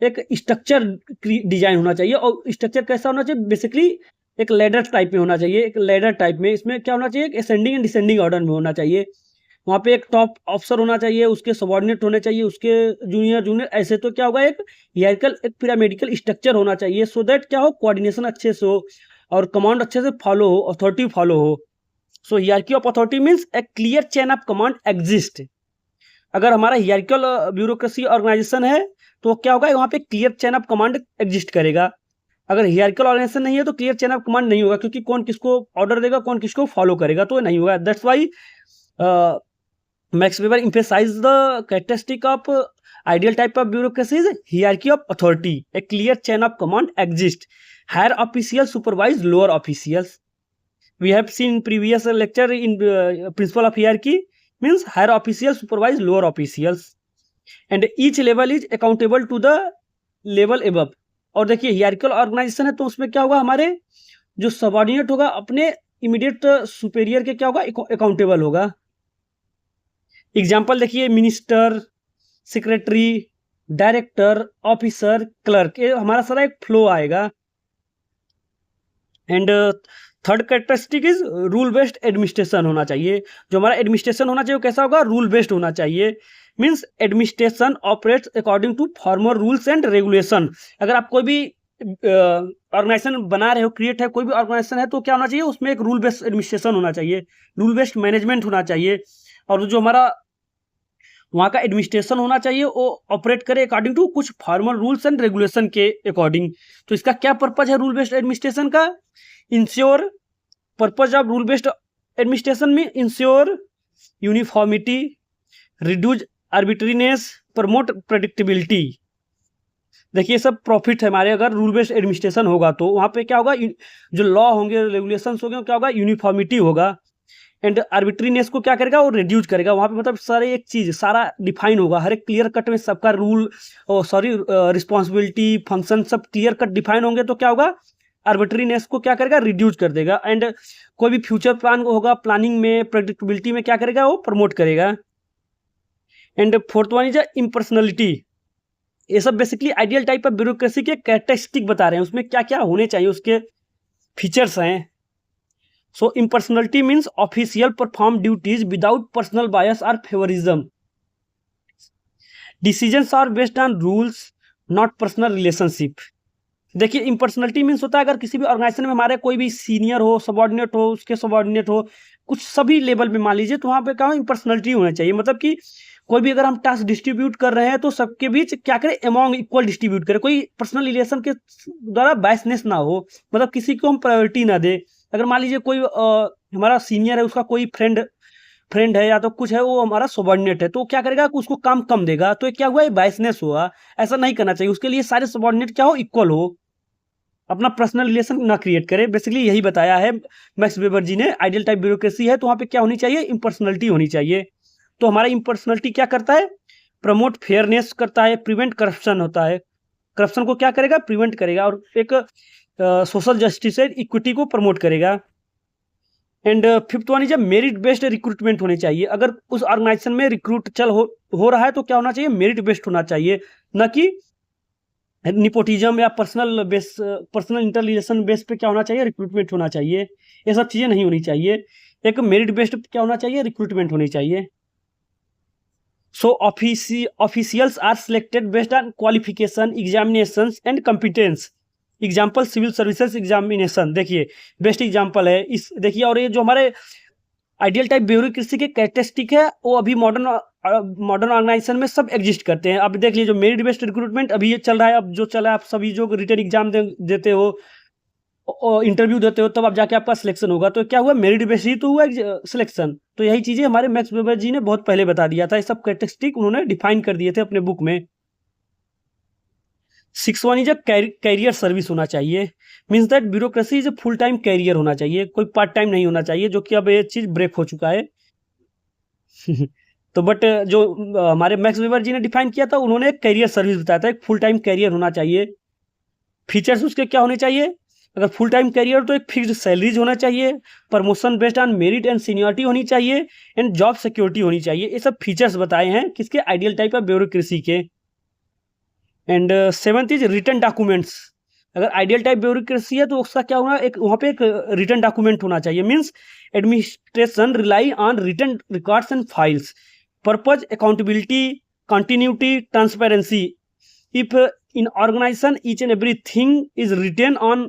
एक स्ट्रक्चर डिजाइन होना चाहिए। और स्ट्रक्चर कैसा होना चाहिए, बेसिकली एक लेडर टाइप में होना चाहिए, एक लेडर टाइप में। इसमें क्या होना चाहिए, एक असेंडिंग एंड डिसेंडिंग ऑर्डर में होना चाहिए। वहाँ पे एक टॉप ऑफिसर होना चाहिए, उसके सबॉर्डिनेट होने चाहिए, उसके जूनियर। ऐसे तो क्या होगा, एक हियरार्किकल, एक पिरामिडिकल स्ट्रक्चर होना चाहिए, सो दैट क्या हो, कोऑर्डिनेशन अच्छे से हो और कमांड अच्छे से फॉलो हो, अथॉरिटी फॉलो हो। So hierarchy of authority means a clear chain of command exist. अगर हमारा हियरार्किकल ब्यूरोक्रेसी ऑर्गेनाइजेशन है तो क्या होगा, वहाँ पे clear chain of command exist करेगा। अगर हियरार्किकल ऑर्गेनाइजेशन नहीं है तो क्लियर चेन ऑफ कमांड नहीं होगा, क्योंकि कौन किसको ऑर्डर देगा, कौन किसको फॉलो करेगा, तो नहीं होगा। That's why Max Weber emphasized the characteristic of ideal type of bureaucracy is hierarchy of authority. A clear chain of command exists. Higher officials supervise lower officials. We have seen in previous lecture in principle of hierarchy means higher officials supervise lower officials, and each level is accountable to the level above. और देखिए, hierarchical organization है तो उसमें क्या होगा, हमारे जो सबऑर्डिनेट होगा अपने इमीडिएट सुपेरियर के क्या होगा, अकाउंटेबल होगा। एग्जाम्पल देखिए, minister, secretary, director, officer, clerk, ये हमारा सारा एक फ्लो आएगा। And third characteristic is rule based administration होना चाहिए। जो हमारा एडमिनिस्ट्रेशन होना चाहिए वो कैसा होगा, रूल बेस्ड होना चाहिए। Means administration operates according to formal rules and regulation. अगर आप कोई भी ऑर्गेनाइजेशन बना रहे हो, क्रिएट है कोई भी ऑर्गेनाइजेशन है, तो क्या होना चाहिए, उसमें एक रूल बेस्ड एडमिनिस्ट्रेशन होना चाहिए, रूल बेस्ड मैनेजमेंट होना चाहिए। और जो हमारा वहाँ का एडमिनिस्ट्रेशन होना चाहिए वो ऑपरेट करे अकॉर्डिंग टू कुछ फॉर्मल रूल्स एंड रेगुलेशन के अकॉर्डिंग। तो इसका क्या पर्पज है रूल बेस्ड एडमिनिस्ट्रेशन का, ensure, purpose of rule based administration में ensure uniformity, reduce arbitrariness, promote predictability. देखिए, सब प्रॉफिट है हमारे। अगर रूल बेस्ड एडमिनिस्ट्रेशन होगा तो वहाँ पे क्या होगा, जो लॉ होंगे, रेगुलेशंस होंगे, क्या होगा, यूनिफॉर्मिटी होगा। एंड आर्बिट्रीनेस को क्या करेगा, वो रिड्यूस करेगा। वहाँ पे मतलब सारे एक चीज़ सारा डिफाइन होगा, हर एक क्लियर कट में सबका रूल रिस्पॉन्सिबिलिटी, फंक्शन सब क्लियर कट डिफाइन होंगे, तो क्या होगा, आर्बिट्रीनेस को क्या करेगा, रिड्यूस कर देगा। एंड कोई भी फ्यूचर प्लान होगा, प्लानिंग में, प्रेडिक्टेबिलिटी में क्या करेगा, वो प्रमोट करेगा। And fourth one is impersonality. ये सब basically ideal type of bureaucracy के कैरेक्टरिस्टिक बता रहे हैं, उसमें क्या क्या होने चाहिए, उसके फीचर्स हैं। So impersonality means official perform duties without personal bias or favorism. Decisions are based on rules, not personal relationship. देखिए, impersonality means होता है अगर किसी भी ऑर्गेनाइजेशन में हमारे कोई भी सीनियर हो, सबऑर्डिनेट हो, उसके सबऑर्डिनेट हो, कुछ सभी लेवल पे मान लीजिए, तो वहाँ पे क्या हो, impersonality होना चाहिए। मतलब कि कोई भी अगर हम टास्क डिस्ट्रीब्यूट कर रहे हैं तो सबके बीच क्या करें, अमॉन्ग इक्वल डिस्ट्रीब्यूट करें, कोई पर्सनल रिलेशन के द्वारा बायसनेस ना हो, मतलब किसी को हम प्रायोरिटी ना दे। अगर मान लीजिए कोई हमारा सीनियर है, उसका कोई फ्रेंड फ्रेंड है या तो कुछ है, वो हमारा सबॉर्डिनेट है, तो क्या करेगा कि उसको काम कम देगा, तो ये क्या हुआ, ये बायसनेस हुआ। ऐसा नहीं करना चाहिए, उसके लिए सारे सबॉर्डिनेट क्या हो, इक्वल हो, अपना पर्सनल रिलेशन ना क्रिएट करे। बेसिकली यही बताया है मैक्स वेबर जी ने। आइडियल टाइप ब्यूरोक्रेसी है तो वहाँ पे क्या होनी चाहिए, इम्पर्सनलिटी होनी चाहिए। तो हमारा इम्पर्सनलिटी क्या करता है, प्रमोट फेयरनेस करता है, प्रिवेंट करप्शन होता है, करप्शन को क्या करेगा, प्रिवेंट करेगा, और एक सोशल जस्टिस एंड इक्विटी को प्रमोट करेगा। And fifth one is merit based recruitment होनी चाहिए। अगर उस ऑर्गेनाइजेशन में रिक्रूट हो रहा है तो क्या होना चाहिए, मेरिट बेस्ड होना चाहिए, न कि निपोटिज्म या पर्सनल इंटर रिलेशन बेस पे क्या होना चाहिए, रिक्रूटमेंट होना चाहिए। ये सब चीज़ें नहीं होनी चाहिए, एक मेरिट बेस्ड क्या होना चाहिए, रिक्रूटमेंट होनी चाहिए। So officials are selected based on qualification, examinations and competence. Example civil services examination, देखिए बेस्ट एग्जाम्पल है इस, देखिए। और ये जो हमारे आइडियल टाइप ब्यूरोक्रेसी के कैरेक्टरिस्टिक है वो अभी मॉडर्न ऑर्गेनाइजेशन में सब एग्जिस्ट करते हैं। अब देख लीजिए जो मेरिट बेस्ड रिक्रूटमेंट अभी ये चल रहा है, अब जो चल रहा है, आप सभी जो रिटन एग्जाम देते हो, इंटरव्यू देते हो, तब आप जाके आपका सिलेक्शन होगा। तो क्या हुआ, मेरिट बेस्ड ही तो हुआ सिलेक्शन। तो यही चीजें हमारे मैक्स वेबर जी ने बहुत पहले बता दिया था, ये सब कैरेक्टरिस्टिक उन्होंने डिफाइन कर दिए थे अपने बुक में। 6 वन इज कैरियर सर्विस होना चाहिए, means that bureaucracy is full time career होना चाहिए, कोई पार्ट टाइम नहीं होना चाहिए, जो कि अब ये चीज ब्रेक हो चुका है। तो बट जो हमारे मैक्स वेबर जी ने डिफाइन किया था, उन्होंने एक कैरियर सर्विस बताया था, एक फुल टाइम कैरियर होना चाहिए। फीचर्स उसके क्या होने चाहिए, अगर फुल टाइम कैरियर तो एक फिक्स्ड सैलरीज होना चाहिए, promotion based on merit and seniority होनी चाहिए, एंड जॉब सिक्योरिटी होनी चाहिए। ये सब फीचर्स बताए हैं किसके, आइडियल टाइप ऑफ ब्यूरोक्रेसी के। And seventh is return documents. अगर आइडियल टाइप ब्यूरोक्रेसी है तो उसका क्या होगा, एक वहाँ पे एक रिटर्न डॉक्यूमेंट होना चाहिए, means administration rely on return records and files, purpose accountability, continuity, transparency. If in organization each and everything is written on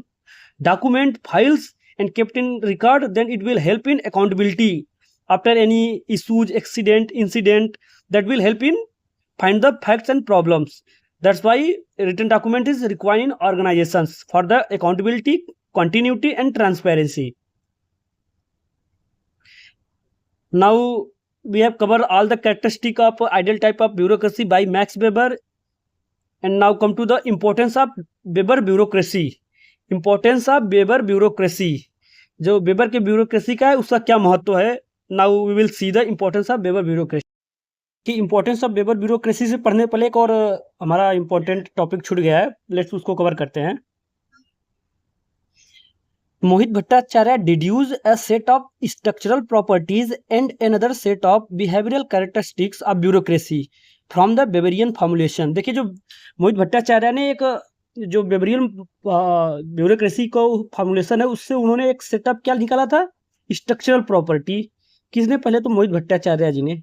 document files and kept in record, then it will help in accountability after any issues, accident, incident, that will help in find the facts and problems. That's why written document is required in organizations for the accountability, continuity and transparency. Now we have covered all the characteristic of ideal type of bureaucracy by Max Weber. And now come to the importance of Weber bureaucracy. Importance of Weber bureaucracy, जो वेबर के ब्यूरोक्रेसी का है उसका क्या महत्व है। Now we will see the importance of Weber bureaucracy. कि इम्पोर्टेंस ऑफ वेबर ब्यूरोक्रेसी से पढ़ने पहले एक और हमारा इम्पोर्टेंट टॉपिक छूट गया है, लेट्स उसको कवर करते हैं। Mohit Bhattacharya deduce a set of structural properties and another set of behavioural characteristics of bureaucracy from the Weberian formulation. देखिए जो मोहित भट्टाचार्य ने एक जो वेबरियन ब्यूरोक्रेसी को फॉर्मुलेशन है उससे उन्होंने एक सेटअप क्या निकाला था, स्ट्रक्चरल प्रॉपर्टी। किसने, पहले तो मोहित भट्टाचार्य जी ने।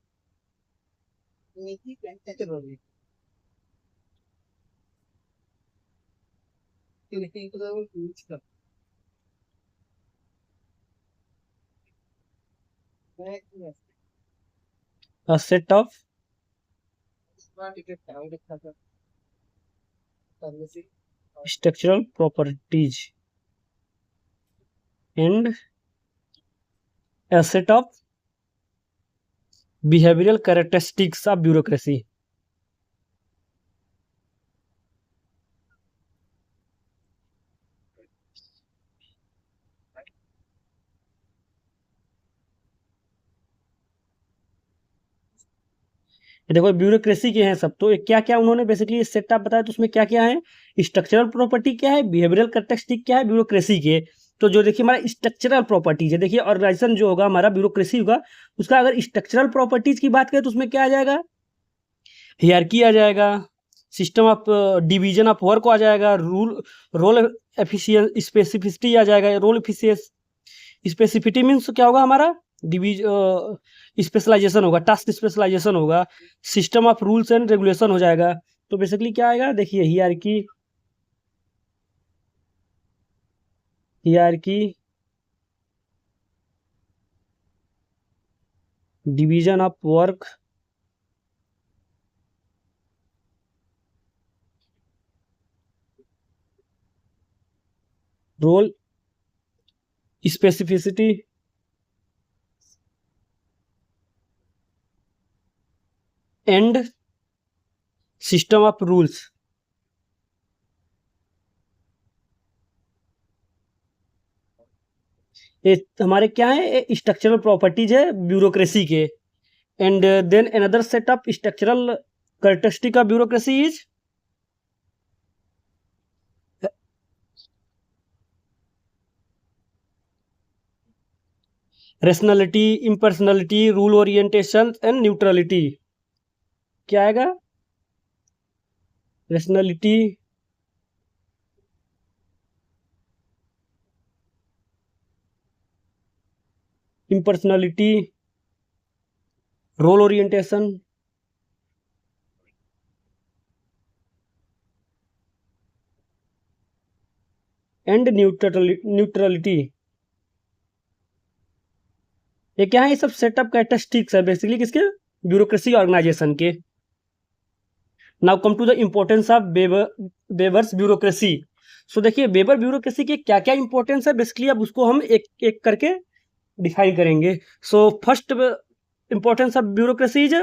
A set of structural properties and a set of behavioral characteristics of bureaucracy. देखो ब्यूरोक्रेसी के हैं सब, तो क्या क्या उन्होंने बेसिकली सेटअप बताया, तो उसमें क्या क्या है, स्ट्रक्चरल प्रॉपर्टी क्या है, बिहेवियरल कैरेक्टरिस्टिक क्या है ब्यूरोक्रेसी के। तो जो देखिए हमारा स्ट्रक्चरल प्रॉपर्टीज है, देखिए ऑर्गेनाइजेशन जो होगा हमारा ब्यूरोक्रेसी होगा, उसका अगर स्ट्रक्चरल प्रॉपर्टीज की बात करें तो उसमें क्या आ जाएगा, हियरकी आ जाएगा, system of division of work आ जाएगा, रोल एफिशिएंस स्पेसिफिसिटी आ जाएगा, रोल एफिशिएंस स्पेसिफिटी मीन्स क्या होगा हमारा, डिवीज स्पेशलाइजेशन होगा, टास्क स्पेशलाइजेशन होगा, system of rules and regulation हो जाएगा। तो बेसिकली क्या आएगा, देखिए hierarchy division of work, role specificity and system of rules. ये हमारे क्या है, स्ट्रक्चरल प्रॉपर्टीज है ब्यूरोक्रेसी के। And then another set of structural characteristic of bureaucracy is rationality, impersonality, rule orientation and neutrality. क्या आएगा? Rationality, impersonality, role orientation and neutrality. ये क्या है? ये सब सेटअप कैरेक्टरिस्टिक्स है बेसिकली किसके? ब्यूरोक्रेसी ऑर्गेनाइजेशन के। Now come to the importance of Weber's bureaucracy. So देखिए वेबर ब्यूरोक्रेसी के क्या क्या इंपॉर्टेंस है बेसिकली, अब उसको हम एक एक करके डिफाइन करेंगे। So first importance of bureaucracy is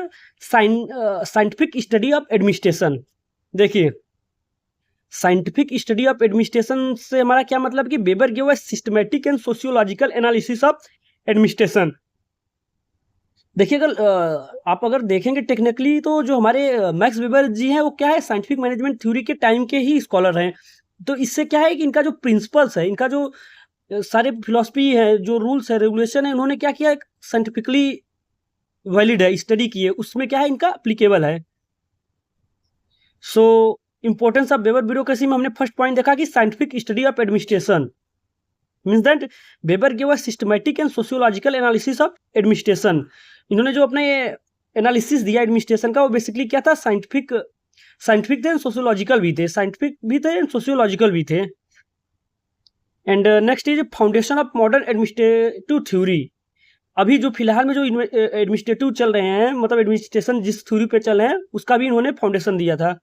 scientific study of administration. देखिए साइंटिफिक स्टडी ऑफ एडमिनिस्ट्रेशन से हमारा क्या मतलब कि weber give a systematic and sociological analysis of administration. देखिए आप अगर देखेंगे टेक्निकली तो जो हमारे मैक्स वेबर जी हैं वो क्या है, साइंटिफिक मैनेजमेंट थ्योरी के टाइम के ही स्कॉलर हैं। तो इससे क्या है कि इनका जो प्रिंसिपल्स है, इनका जो सारे फिलॉसफी है, जो रूल्स है, रेगुलेशन है, इन्होंने क्या किया, साइंटिफिकली वैलिड है, स्टडी की है, उसमें क्या है इनका अप्लीकेबल है। सो इंपॉर्टेंस ऑफ वेबर ब्यूरोक्रेसी में हमने फर्स्ट पॉइंट देखा कि scientific study of administration means that weber give a systematic and sociological analysis of administration. इन्होंने जो अपना ये एनालिसिस दिया एडमिनिस्ट्रेशन का, वो बेसिकली क्या था, साइंटिफिक थे, सोशियोलॉजिकल भी थे, साइंटिफिक भी थे एंड सोशियोलॉजिकल भी थे। And next is foundation of modern administrative theory. अभी जो फिलहाल में जो एडमिनिस्ट्रेटिव चल रहे हैं, मतलब एडमिनिस्ट्रेशन जिस थ्योरी पे चल रहे हैं, उसका भी इन्होंने फाउंडेशन दिया था।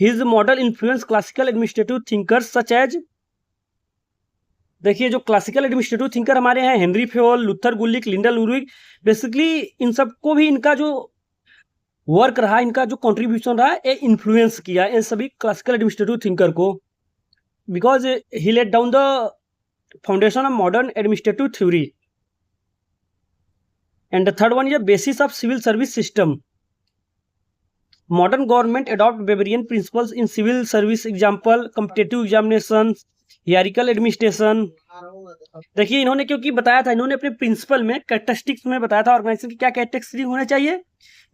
His model influence classical administrative thinkers such as, देखिए जो क्लासिकल एडमिनिस्ट्रेटिव थिंकर हमारे हैं, Henry Fayol, Luther Gulick, Lyndall Urwick, basically इन सबको भी इनका जो वर्क रहा, इनका जो कंट्रीब्यूशन रहा, ये इन्फ्लुएंस किया इन सभी क्लासिकल एडमिनिस्ट्रेटिव थिंकर को, because he let down the foundation of modern administrative theory. And the third one is basis of civil service system. Modern government adopt Weberian principles in civil service, example competitive examination, hierarchical administration. देखिए इन्होंने क्योंकि बताया था, इन्होंने अपने प्रिंसिपल में कैरेक्टरिस्टिक्स में बताया था ऑर्गेनाइजेशन की क्या कैरेक्टरिस्टिक होना चाहिए,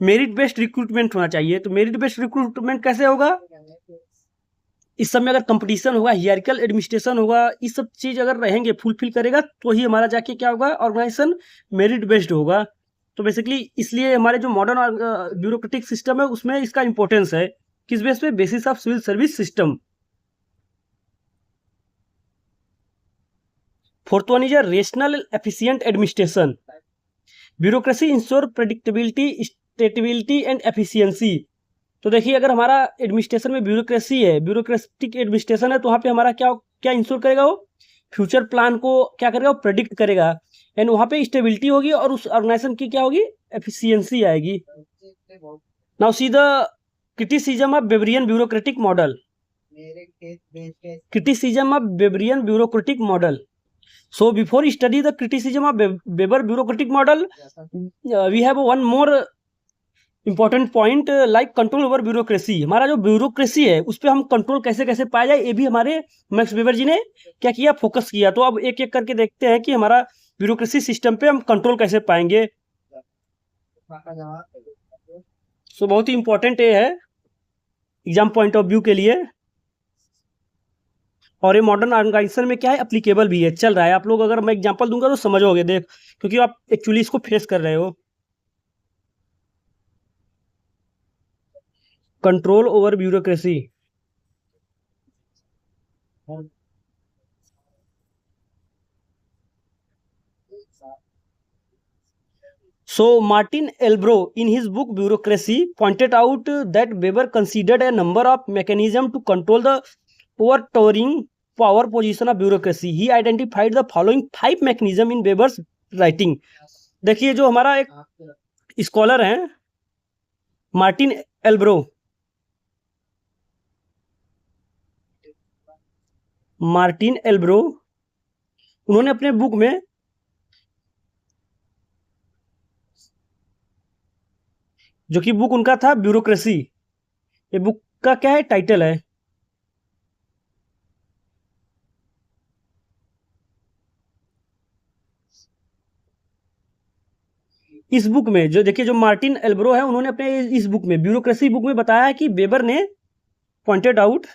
मेरिट बेस्ड रिक्रूटमेंट होना चाहिए। तो मेरिट बेस्ड रिक्रूटमेंट कैसे होगा, इस सब में अगर कंपटीशन होगा, हियरार्किकल एडमिनिस्ट्रेशन होगा, ये सब चीज अगर रहेंगे, फुलफिल करेगा, तो ही हमारा जाके क्या होगा, ऑर्गेनाइजेशन मेरिट बेस्ड होगा। तो बेसिकली इसलिए हमारे जो मॉडर्न ब्यूरोक्रेटिक सिस्टम है उसमें इसका इंपॉर्टेंस है। किस बेस पे? Basis of civil service system. Fourth one is a rational efficient administration. Bureaucracy ensure predictability, stability and efficiency. तो देखिए अगर हमारा एडमिनिस्ट्रेशन में ब्यूरोक्रेसी है, ब्यूरोक्रेटिक एडमिनिस्ट्रेशन है, तो वहाँ पे हमारा क्या क्या इंश्योर करेगा, वो फ्यूचर प्लान को क्या करेगा, वो प्रेडिक्ट करेगा, एंड वहाँ पे स्टेबिलिटी होगी और उस ऑर्गेनाइजेशन की क्या होगी, एफिशिएंसी आएगी। Now see the criticism of Weberian bureaucratic model. Criticism of Weberian bureaucratic model. So before study the criticism of Weber bureaucratic model, we have one more important point like control over bureaucracy। हमारा जो ब्यूरोक्रेसी है उस पर हम कंट्रोल कैसे कैसे पाया जाए, ये भी हमारे मैक्स वेबर जी ने क्या किया, फोकस किया। तो अब एक एक करके देखते हैं कि हमारा ब्यूरोक्रेसी सिस्टम पे हम कंट्रोल कैसे पाएंगे। सो बहुत ही इंपॉर्टेंट ये है एग्जाम पॉइंट ऑफ व्यू के लिए, और ये मॉडर्न ऑर्गेनाइजेशन में क्या है, अप्लीकेबल भी है, चल रहा है। आप लोग अगर मैं एग्जांपल दूंगा तो समझोगे, देख, क्योंकि आप एक्चुअली इसको फेस कर रहे हो। Control over bureaucracy. So Martin Elbro in his book Bureaucracy pointed out that Weber considered a number of mechanisms to control the overtowering power position of bureaucracy. He identified the following 5 mechanisms in Weber's writing. देखिए जो हमारा एक स्कॉलर हैं मार्टिन एल्ब्रो, मार्टिन एल्ब्रो, उन्होंने अपने बुक में, जो कि बुक उनका था ब्यूरोक्रेसी, ये बुक का क्या है टाइटल है? इस बुक में जो देखिए, जो मार्टिन एल्ब्रो है, उन्होंने अपने इस बुक में, ब्यूरोक्रेसी बुक में बताया है कि वेबर ने pointed out,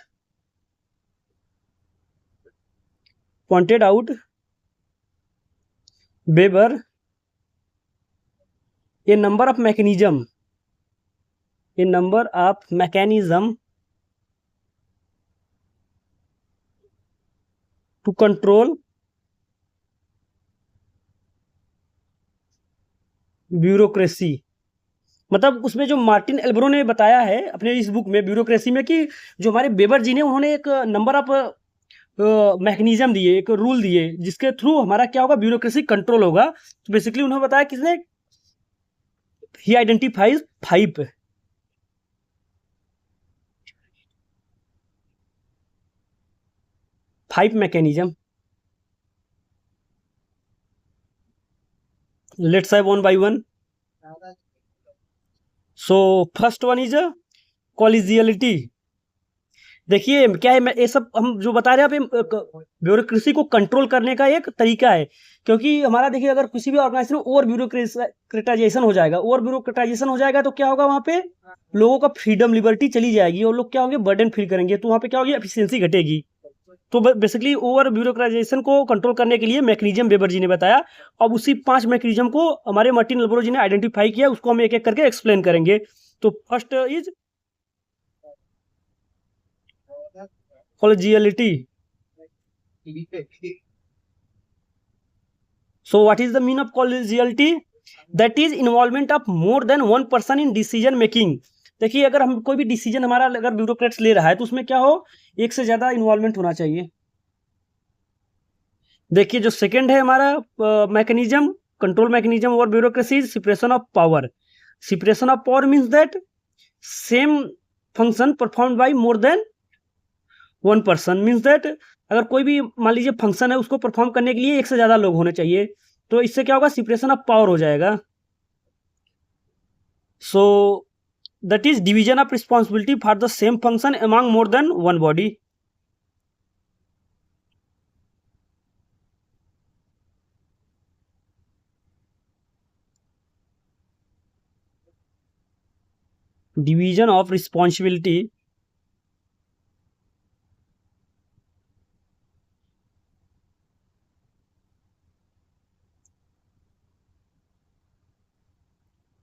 pointed out Weber a number of mechanism, a number of mechanism to control bureaucracy. मतलब उसमें जो मार्टिन एल्ब्रो ने बताया है अपने इस बुक में ब्यूरोक्रेसी में कि जो हमारे वेबर जी ने, उन्होंने एक नंबर ऑफ मैकेनिज्म दिए, एक रूल दिए, जिसके थ्रू हमारा क्या होगा, ब्यूरोक्रेसी कंट्रोल होगा। तो बेसिकली उन्होंने बताया किसने, he identifies five mechanism. Let's say one by one. So first one is collegiality। देखिए क्या है, मैं ये सब हम जो बता रहे हैं ब्यूरोक्रेसी को कंट्रोल करने का एक तरीका है। क्योंकि हमारा देखिए, अगर किसी भी ऑर्गेनाइजेशन में ओवर ब्यूरोक्रेटाइजेशन हो जाएगा, ओवर ब्यूरोक्रेटाइजेशन हो जाएगा, तो क्या होगा, वहाँ पे लोगों का फ्रीडम लिबर्टी चली जाएगी और लोग क्या होंगे, बर्डन फील करेंगे, तो वहाँ पे क्या होगी, एफिशिएंसी घटेगी। तो बेसिकली ओवर ब्यूरोक्राइजेशन को कंट्रोल करने के लिए मैकेनिज्म वेबर जी ने बताया। अब उसी 5 मैकेनिज्म को हमारे मार्टिन एल्ब्रो जी ने आइडेंटिफाई किया, उसको हम एक एक करके एक्सप्लेन करेंगे। तो first is collegiality. So what is the mean of collegiality? That is involvement of more than one person in decision making। देखिए, अगर हम कोई भी डिसीजन हमारा अगर ब्यूरोक्रेट्स ले रहा है, तो उसमें क्या हो, एक से ज्यादा इन्वॉल्वमेंट होना चाहिए। देखिए, जो सेकंड है हमारा मैकेनिज्म, कंट्रोल मैकेनिज्म और bureaucracy, separation of power. Separation of power means that same function perform by more than one person, means that अगर कोई भी मान लीजिए फंक्शन है, उसको परफॉर्म करने के लिए एक से ज्यादा लोग होने चाहिए, तो इससे क्या होगा, सेपरेशन ऑफ पावर हो जाएगा। So that is division of responsibility for the same function among more than one body. Division of responsibility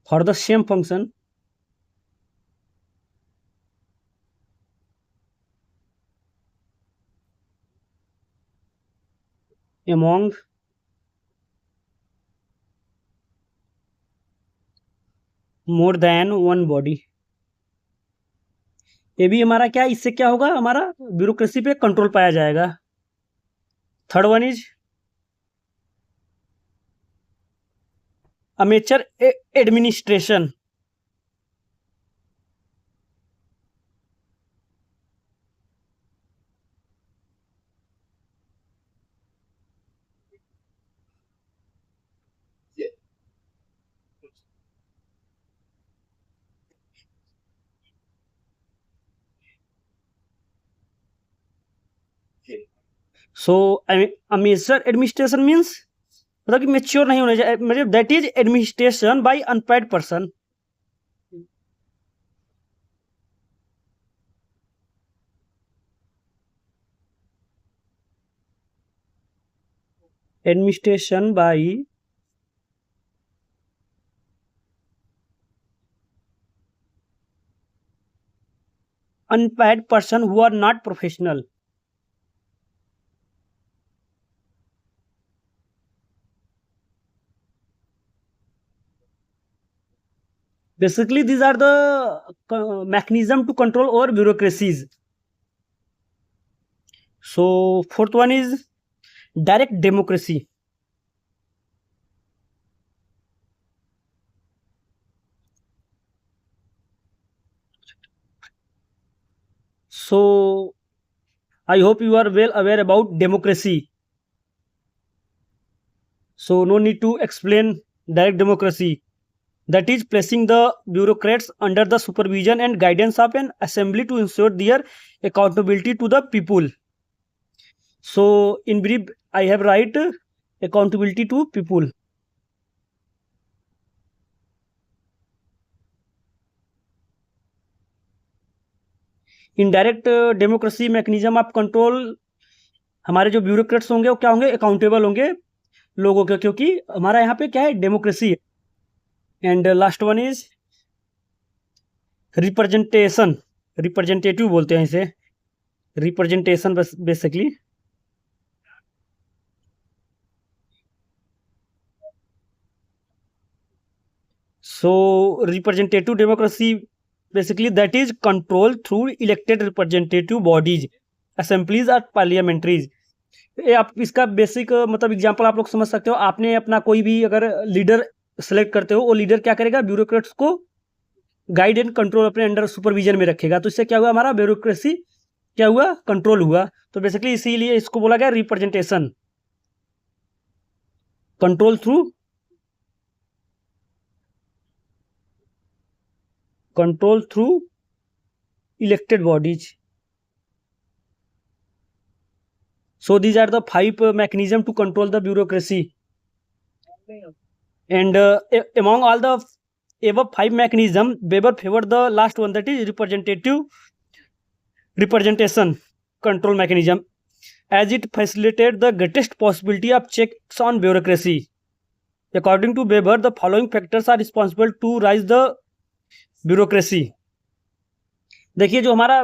for the same function among more than one body. ये भी हमारा क्या है, इससे क्या होगा, हमारा ब्यूरोक्रेसी पे कंट्रोल पाया जाएगा। Third one is amateur administration. So amateur administration means, मतलब कि मेच्योर नहीं होना चाहिए, मतलब that is administration by unpaid person. Administration by unpaid person who are not professional. Basically, these are the mechanism to control over bureaucracies. So fourth one is direct democracy. So I hope you are well aware about democracy. So no need to explain direct democracy. That is placing the bureaucrats under the supervision and guidance of an assembly to ensure their accountability to the people. So in brief, I have right accountability to people. Indirect democracy mechanism of control, हमारे जो ब्यूरोक्रेट्स होंगे वो क्या होंगे, अकाउंटेबल होंगे लोगों के, क्योंकि हमारा यहाँ पे क्या है, डेमोक्रेसी है। And last one is representation, representative बोलते हैं इसे, representation basically. So representative democracy basically that is control through elected representative bodies, assemblies or parliamentaries। ये आप इसका बेसिक मतलब एग्जांपल आप लोग समझ सकते हो। आपने अपना कोई भी अगर लीडर सेलेक्ट करते हो, वो लीडर क्या करेगा, ब्यूरोक्रेट्स को गाइड एंड कंट्रोल अपने अंडर सुपरविजन में रखेगा। तो इससे क्या हुआ, हमारा ब्यूरोक्रेसी क्या हुआ, कंट्रोल हुआ। तो बेसिकली इसीलिए इसको बोला गया representation, control through elected bodies. So these are the 5 mechanism to control the bureaucracy. And among all the above 5 mechanism, Weber favored the last one, that is representation control mechanism, as it facilitated the greatest possibility of checks on bureaucracy. According to Weber, the following factors are responsible to rise the bureaucracy. देखिए, जो हमारा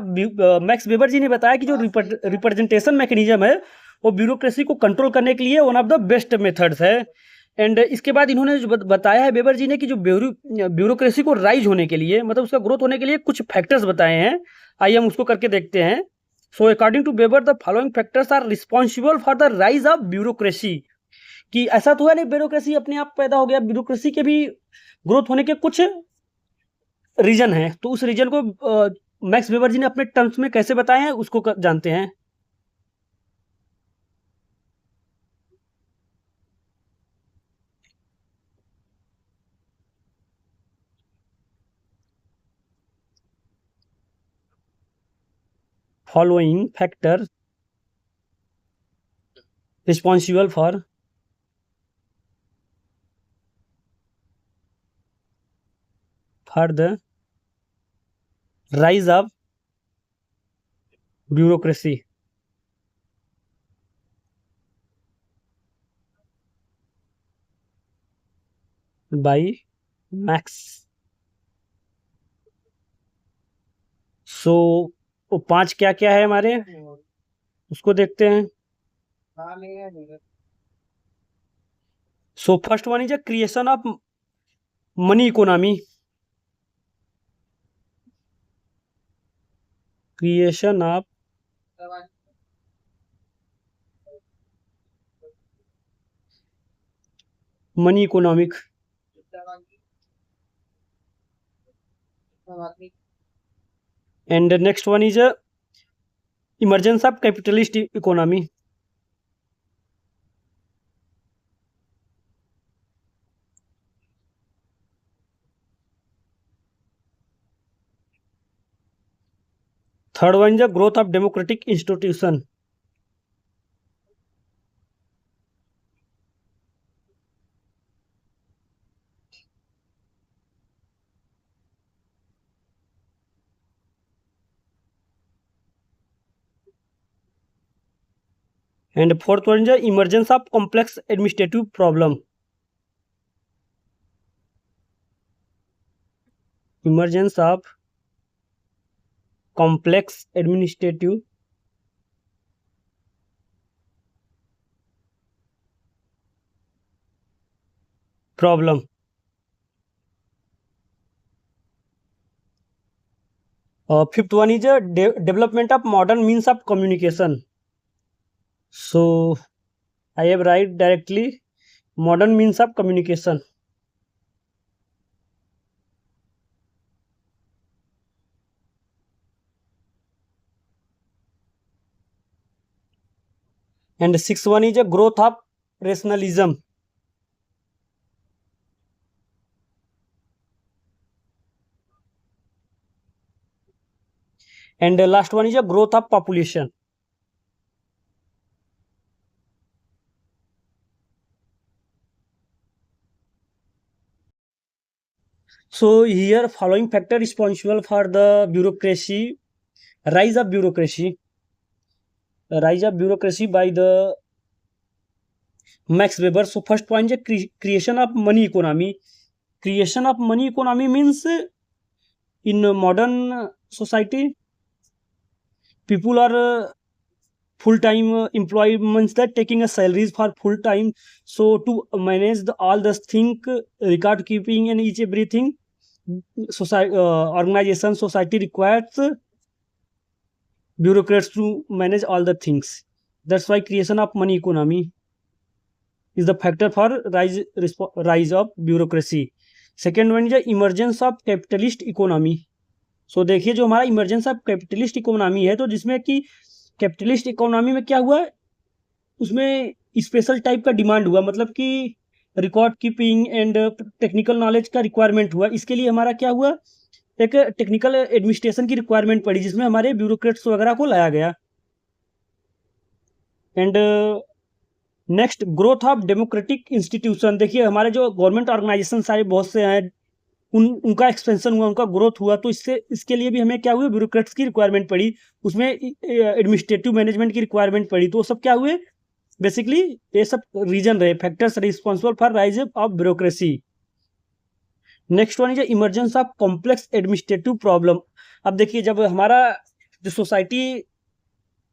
मैक्स वेबर जी ने बताया कि जो रिप्रेजेंटेशन मैकेनिज्म है वो ब्यूरोक्रेसी को कंट्रोल करने के लिए one of the best methods है। एंड इसके बाद इन्होंने जो बताया है वेबर जी ने कि जो ब्यूरोक्रेसी को राइज होने के लिए, मतलब उसका ग्रोथ होने के लिए कुछ फैक्टर्स बताए हैं। आइए हम उसको करके देखते हैं। So according to Weber, the following factors are responsible for the rise of bureaucracy. कि ऐसा तो है नहीं ब्यूरोक्रेसी अपने आप पैदा हो गया, ब्यूरोक्रेसी के भी ग्रोथ होने के कुछ रीजन है। तो उस रीजन को मैक्स वेबर जी ने अपने टर्म्स में कैसे बताए हैं उसको जानते हैं। Following factor responsible for the rise of bureaucracy. By Max. So वो 5 क्या क्या है हमारे, उसको देखते हैं। So first one is a creation of money economy, creation of money economic. And next one is emergence of capitalist economy. Third one is the growth of democratic institution. And fourth one is the emergence of complex administrative problem. Emergence of complex administrative problem. Fifth one is development of modern means of communication. So I have right directly modern means of communication. And sixth one is a growth of rationalism. And the last one is a growth of population. So here following factor responsible for the bureaucracy, rise of bureaucracy by the Max Weber. So first point is creation of money economy. Creation of money economy means in modern society, people are full-time employee, means that taking a salaries for full-time. So to manage all the thing, record keeping and each everything, organization, society requires bureaucrats to manage all the things. That's why creation of money economy is the factor for rise of bureaucracy. Second one is emergence of capitalist economy. So देखिए जो हमारा इमरजेंस ऑफ कैपिटलिस्ट इकोनॉमी है, तो जिसमें कि कैपिटलिस्ट इकोनॉमी में क्या हुआ, उसमें स्पेशल टाइप का डिमांड हुआ, मतलब कि record keeping and technical knowledge का रिक्वायरमेंट हुआ. इसके लिए हमारा क्या हुआ, एक टेक्निकल एडमिनिस्ट्रेशन की रिक्वायरमेंट पड़ी, जिसमें हमारे ब्यूरोक्रेट्स वगैरह को लाया गया. And next growth of democratic institution. देखिए हमारे जो गवर्नमेंट ऑर्गेनाइजेशन सारे बहुत से हैं, उनका एक्सपेंशन हुआ, उनका ग्रोथ हुआ, तो इसके लिए भी हमें क्या हुआ, ब्यूरोक्रेट्स की रिक्वायरमेंट पड़ी, उसमें एडमिनिस्ट्रेटिव मैनेजमेंट की रिक्वायरमेंट पड़ी. तो सब क्या हुए, बेसिकली ये सब रीजन रहे, factors responsible for rise of bureaucracy. Next one is emergence of complex administrative problem. अब देखिए जब हमारा जो सोसाइटी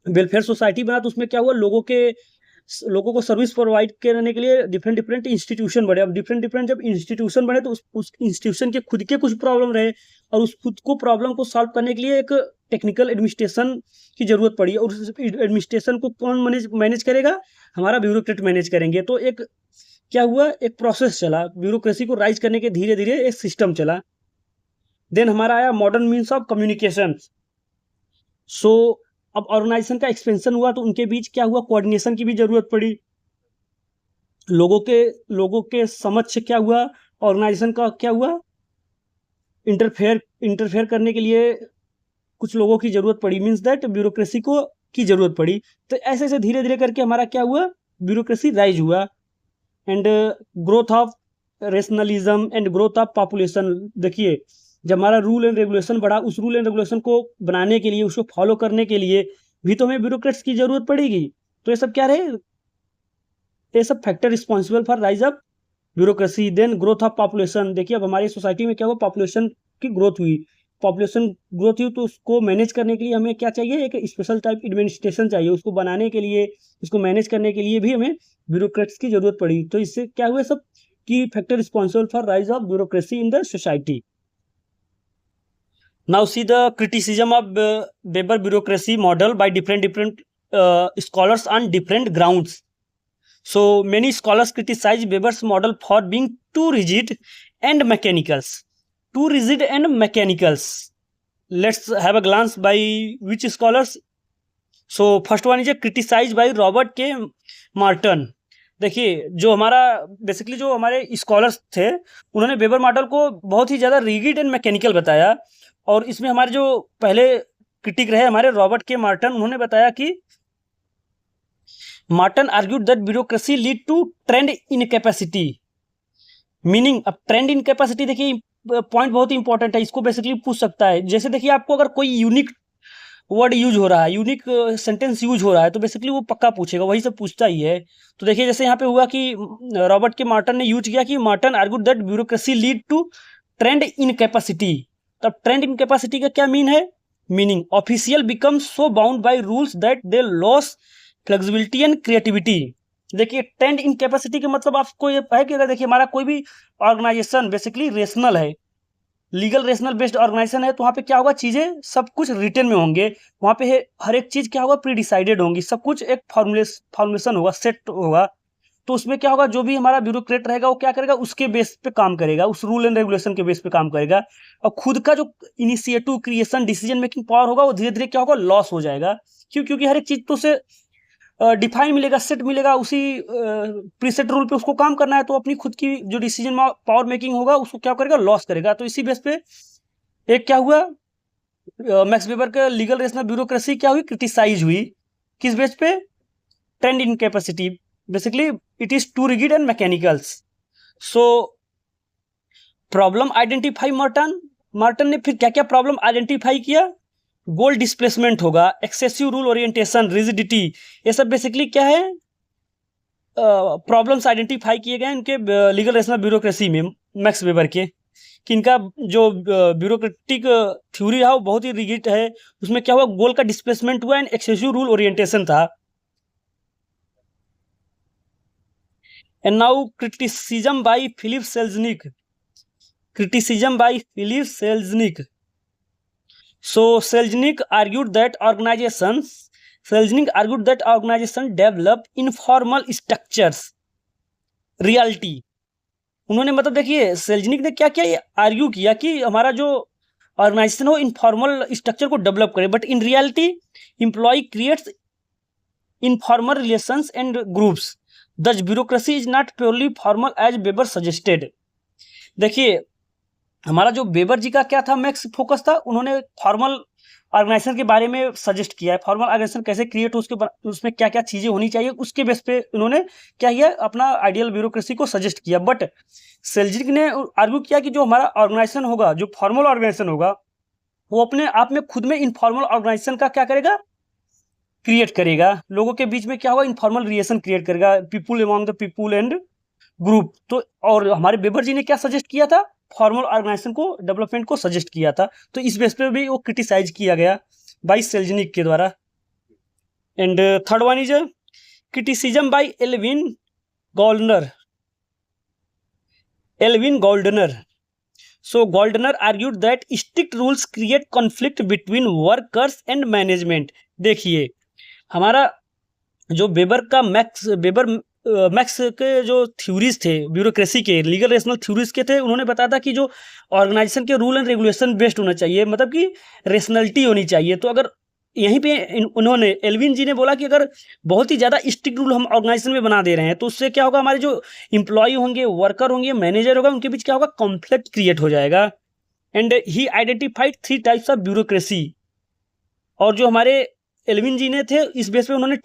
वेलफेयर सोसाइटी बना, तो उसमें क्या हुआ, लोगों को सर्विस प्रोवाइड करने के लिए डिफरेंट इंस्टीट्यूशन बने. अब डिफरेंट जब इंस्टीट्यूशन बने, तो उस इंस्टीट्यूशन के खुद के कुछ प्रॉब्लम रहे, और उस खुद को प्रॉब्लम को सॉल्व करने के लिए एक टेक्निकल एडमिनिस्ट्रेशन की जरूरत पड़ी. और उस एडमिनिस्ट्रेशन को कौन मैनेज करेगा, हमारा ब्यूरोक्रेट मैनेज करेंगे. तो एक क्या हुआ, एक प्रोसेस चला, ब्यूरोक्रेसी को राइज करने के धीरे धीरे एक सिस्टम चला. देन हमारा आया मॉडर्न मीन्स ऑफ कम्युनिकेशन. सो अब ऑर्गेनाइजेशन का एक्सपेंशन हुआ, तो उनके बीच क्या हुआ, कोऑर्डिनेशन की भी जरूरत पड़ी. लोगों के समक्ष क्या हुआ, ऑर्गेनाइजेशन का क्या हुआ, इंटरफेयर करने के लिए कुछ लोगों की जरूरत पड़ी, मीन्स दैट ब्यूरोक्रेसी को की जरूरत पड़ी. तो ऐसे ऐसे धीरे धीरे करके हमारा क्या हुआ, ब्यूरोक्रेसी राइज हुआ. And growth of rationalism and growth of population. देखिए जब हमारा रूल एंड रेगुलेशन बढ़ा, उस रूल एंड रेगुलेशन को बनाने के लिए, उसको फॉलो करने के लिए भी तो हमें ब्यूरोक्रेट्स की जरूरत पड़ेगी. तो ये सब क्या रहे, ये सब factor responsible for rise of bureaucracy. Then growth of population. देखिए अब हमारी सोसाइटी में क्या हुआ, पॉपुलेशन की ग्रोथ हुई. पॉपुलेशन ग्रोथ हुई, तो उसको मैनेज करने के लिए हमें क्या चाहिए, एक स्पेशल टाइप एडमिनिस्ट्रेशन चाहिए. उसको बनाने के लिए, उसको मैनेज करने के लिए भी हमें ब्यूरोक्रेट्स की जरूरत पड़ी. तो इससे क्या हुआ, सब की factor responsible for rise of bureaucracy in the society. Now see the criticism of Weber bureaucracy model by different scholars on different grounds. So many scholars criticize Weber's model for being too rigid and mechanical. Too rigid and mechanical. Let's have a glance by which scholars. So first one is criticized by Robert K. Martin. देखिए जो हमारा बेसिकली जो हमारे स्कॉलर्स थे, उन्होंने वेबर मॉडल को बहुत ही ज़्यादा रिगिड एंड मैकेनिकल बताया. और इसमें हमारे जो पहले क्रिटिक रहे हमारे रॉबर्ट के मार्टन, उन्होंने बताया कि Merton argued that bureaucracy lead to trained incapacity. Meaning अब ट्रेंड इन कैपेसिटी, देखिए पॉइंट बहुत ही इंपॉर्टेंट है, इसको बेसिकली पूछ सकता है. जैसे देखिए आपको अगर कोई यूनिक वर्ड यूज हो रहा है, यूनिक सेंटेंस यूज हो रहा है, तो बेसिकली वो पक्का पूछेगा, वही सब पूछता ही है. तो देखिए जैसे यहाँ पे हुआ कि रॉबर्ट के मार्टन ने यूज किया कि Merton argued that bureaucracy lead to trained incapacity. तब ट्रेंड इन कैपेसिटी का क्या मीन है, meaning official become so bound by rules that they lose flexibility and creativity. देखिए ट्रेंड इन कैपेसिटी का मतलब आपको ये है कि अगर देखिए हमारा कोई भी ऑर्गेनाइजेशन बेसिकली रेशनल है, लीगल रेशनल बेस्ड ऑर्गेनाइजेशन है, तो वहाँ पे क्या होगा, चीज़ें सब कुछ रिटन में होंगे, वहाँ पे हर एक चीज़ क्या होगा, प्री डिसाइडेड होंगी, सब कुछ एक फॉर्मुलेशन होगा, सेट होगा. तो उसमें क्या होगा, जो भी हमारा ब्यूरोक्रेट रहेगा वो क्या करेगा, उसके बेस पे काम करेगा, उस रूल एंड रेगुलेशन के बेस पे काम करेगा. और खुद का जो initiative, creation, decision making power होगा, वो धीरे धीरे क्या होगा, लॉस हो जाएगा. क्योंकि हर एक चीज़ तो उसे डिफाइन मिलेगा, सेट मिलेगा, उसी प्रीसेट रूल पे उसको काम करना है, तो अपनी खुद की जो डिसीजन पावर मेकिंग होगा उसको क्या करेगा, लॉस करेगा। तो इसी बेस पे एक क्या हुआ, मैक्स वेबर का लीगल रेशनल ब्यूरोक्रेसी क्या हुई, क्रिटिसाइज हुई। किस बेस पे, trained incapacity, basically it is too rigid and mechanicals. So problem identify Merton, Merton ने फिर क्या क्या प्रॉब्लम आइडेंटिफाई किया, गोल डिस्प्लेसमेंट होगा, एक्सेसिव रूल ओरिएंटेशन, रिजिडिटी, ये सब बेसिकली क्या है, प्रॉब्लम्स आइडेंटिफाई किए गए इनके लीगल रेशनल ब्यूरोक्रेसी में मैक्स वेबर के, कि इनका जो ब्यूरोक्रेटिक थ्योरी है वो बहुत ही रिगिड है। उसमें क्या हुआ, गोल का डिस्प्लेसमेंट हुआ एंड एक्सेसिव रूल ओरिएंटेशन था। And now criticism by Philip Selznick, criticism by Philip Selznick. So Selznick argued that organizations develop informal structures. Reality. उन्होंने मतलब देखिए सेल्जनिक ने क्या किया, आर्ग्यू किया कि हमारा जो ऑर्गेनाइजेशन हो इनफॉर्मल स्ट्रक्चर को डेवलप करे, but in reality employ creates informal relations and groups, thus bureaucracy is not purely formal as Weber suggested. देखिए हमारा जो वेबर जी का क्या था, मैक्स फोकस था, उन्होंने फॉर्मल ऑर्गेनाइजेशन के बारे में सजेस्ट किया है, फॉर्मल ऑर्गेनाइजेशन कैसे क्रिएट हो, उसमें क्या क्या चीज़ें होनी चाहिए, उसके बेस पे उन्होंने क्या किया, अपना आइडियल ब्यूरोक्रेसी को सजेस्ट किया। बट सेल्जनिक ने आर्ग्यू किया कि जो हमारा ऑर्गेनाइजेशन होगा, जो फॉर्मल ऑर्गेनाइजेशन होगा, वो अपने आप में खुद में इनफॉर्मल ऑर्गेनाइजेशन का क्या करेगा, क्रिएट करेगा, लोगों के बीच में क्या होगा, इनफॉर्मल रिलेशन क्रिएट करेगा, people among the people and group. तो और हमारे वेबर जी ने क्या सजेस्ट किया था, फॉर्मल ऑर्गेनाइजेशन को डेवलपमेंट को सजेस्ट किया था। तो इस बेस पे भी वो क्रिटिसाइज किया गया बाय सेल्जनिक के द्वारा। And third one is criticism by Alvin Gouldner. So Gouldner argued that strict rules create conflict between workers and management. देखिए हमारा जो मैक्स के जो थ्योरीज थे ब्यूरोक्रेसी के, लीगल रेशनल थ्योरीज के थे, उन्होंने बताया था कि जो ऑर्गेनाइजेशन के रूल एंड रेगुलेशन बेस्ड होना चाहिए, मतलब कि रेशनलिटी होनी चाहिए। तो अगर यहीं पे उन्होंने एल्विन जी ने बोला कि अगर बहुत ही ज़्यादा स्ट्रिक्ट रूल हम ऑर्गेनाइजेशन में बना दे रहे हैं तो उससे क्या होगा, हमारे जो इम्प्लॉय होंगे, वर्कर होंगे, मैनेजर होगा, उनके बीच क्या होगा, कॉन्फ्लिक्ट क्रिएट हो जाएगा। And he identified 3 types of bureaucracy. और जो हमारे एल्विन जी ने थे, इस बेस पे उन्होंने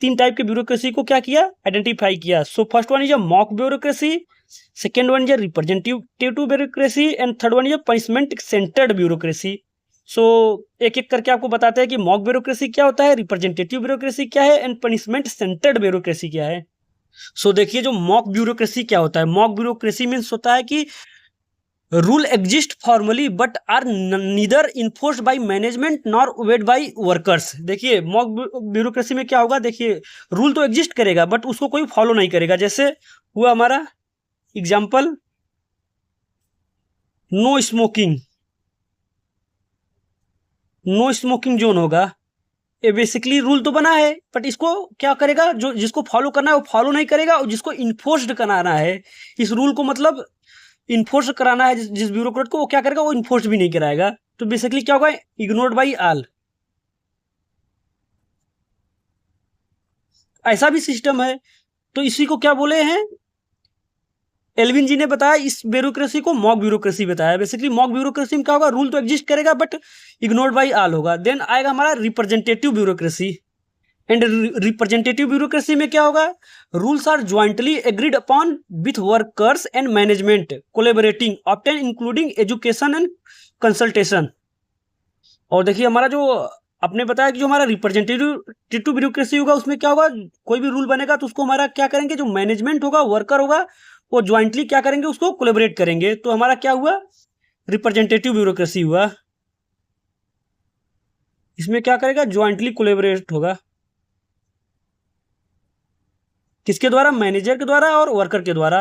3 टाइप के ब्यूरोक्रेसी को क्या किया, आइडेंटिफाई किया। So first one is a mock bureaucracy, second one is a representative bureaucracy and third one is a punishment centred bureaucracy. So एक एक करके आपको बताते हैं कि मॉक ब्यूरोक्रेसी क्या होता है, रिप्रेजेंटेटिव ब्यूरोक्रेसी क्या है एंड पनिशमेंट सेंटर्ड ब्यूरोक्रेसी क्या है। सो देखिए जो मॉक ब्यूरोक्रेसी क्या होता है, मॉक ब्यूरोक्रेसी मीन्स होता है कि rule exist formally but are neither enforced by management nor obeyed by workers. देखिए मॉक ब्यूरोक्रेसी में क्या होगा, देखिए रूल तो एग्जिस्ट करेगा बट उसको कोई फॉलो नहीं करेगा। जैसे हुआ हमारा एग्जांपल, नो स्मोकिंग जोन होगा, ये बेसिकली रूल तो बना है बट इसको क्या करेगा, जो जिसको फॉलो करना है वो फॉलो नहीं करेगा, और जिसको इन्फोर्स्ड कराना है इस रूल को, मतलब इन्फोर्स कराना है जिस ब्यूरोक्रेट को, वो क्या करेगा, वो इन्फोर्स भी नहीं कराएगा। तो बेसिकली क्या होगा, इग्नोर्ड बाई ऑल। ऐसा भी सिस्टम है। तो इसी को क्या बोले हैं, एल्विन जी ने बताया इस ब्यूरोक्रेसी को मॉक ब्यूरोक्रेसी बताया। बेसिकली मॉक ब्यूरोक्रेसी में क्या होगा, रूल तो एग्जिस्ट करेगा बट इग्नोर्ड बाई ऑल होगा। देन आएगा हमारा representative bureaucracy. And representative bureaucracy में क्या होगा, rules are jointly agreed upon with workers and management collaborating often including education and consultation. और देखिए हमारा जो आपने बताया कि जो हमारा रिप्रेजेंटेटिव ब्यूरोक्रेसी होगा उसमें क्या होगा, कोई भी रूल बनेगा तो उसको हमारा क्या करेंगे, जो मैनेजमेंट होगा, वर्कर होगा, वो ज्वाइंटली क्या करेंगे, उसको कोलेबरेट करेंगे। तो हमारा क्या हुआ, रिप्रेजेंटेटिव ब्यूरोक्रेसी हुआ। इसमें क्या करेगा, ज्वाइंटली कोलेबरेट होगा, किसके द्वारा, मैनेजर के द्वारा और वर्कर के द्वारा।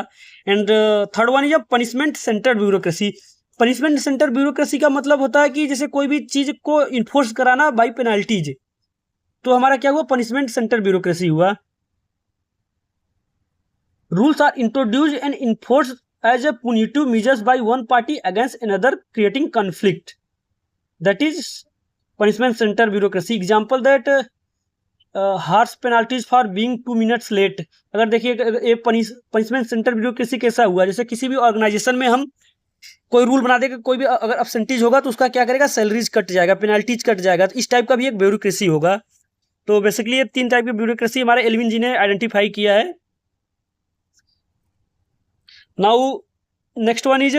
And third one is a punishment centred bureaucracy. Punishment centre bureaucracy का मतलब होता है कि जैसे कोई भी चीज को इन्फोर्स कराना बाय पेनाल्टीज, तो हमारा क्या हुआ, पनिशमेंट सेंटर ब्यूरोक्रेसी हुआ। Rules are introduce and enforce as a punitive measures by one party against another creating conflict, that is punishment centre bureaucracy. Example that harsh penalties for being 2 minutes late. अगर देखिए ये पनिशमेंट सेंटर ब्यूरोक्रेसी कैसा हुआ, जैसे किसी भी ऑर्गेनाइजेशन में हम कोई रूल बना देगा, कोई भी अगर अब्सेंटीज होगा तो उसका क्या करेगा, सैलरीज कट जाएगा, पेनाल्टीज कट जाएगा। तो इस टाइप का भी एक ब्यूरोक्रेसी होगा। तो बेसिकली ये 3 टाइप की ब्यूरोक्रेसी हमारे एल्विन जी ने आइडेंटिफाई किया है। Now next one is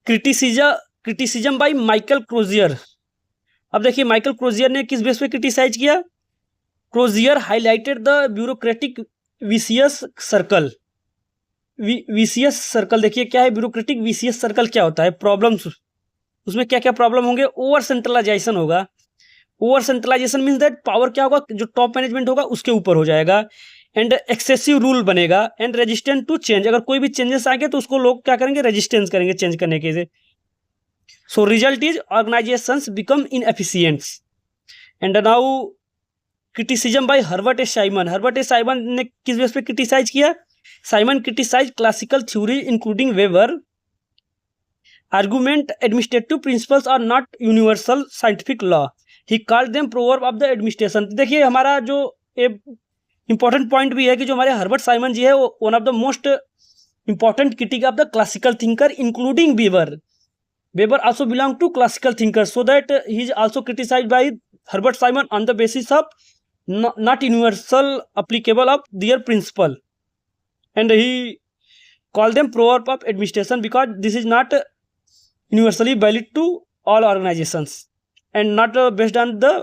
criticism by Michael Crozier. अब देखिए माइकल क्रोजियर ने किस बेस पे क्रिटिसाइज किया। Crozier highlighted the bureaucratic vicious circle. Vicious circle देखिए क्या है, ब्यूरोक्रेटिक विशियस सर्कल क्या होता है, प्रॉब्लम्स उसमें क्या क्या प्रॉब्लम होंगे। ओवर सेंट्रलाइजेशन होगा। Over centralisation means that power क्या होगा, जो टॉप मैनेजमेंट होगा उसके ऊपर हो जाएगा। एंड एक्सेसिव रूल बनेगा। एंड रेजिस्टेंट टू चेंज, अगर कोई भी चेंजेस आ गए तो उसको लोग क्या करेंगे, रेजिस्टेंस करेंगे चेंज करने के लिए। So result is organisations become inefficient. And now criticism by Herbert A Simon. Herbert A Simon ने किस बेस पे क्रिटिसाइज किया। Simon criticise classical theory including Weber argument administrative principles are not universal scientific law. He called them proverb of the administration. देखिए हमारा जो इंपॉर्टेंट पॉइंट भी है कि जो हमारे हर्बर्ट साइमन जी है वो one of the most important critic of the classical thinker including Weber. Weber also belong to classical thinker, so that he is also criticised by Herbert Simon on the basis of not universal applicable of their principle, and he called them proverb of administration because this is not universally valid to all organizations and not based on the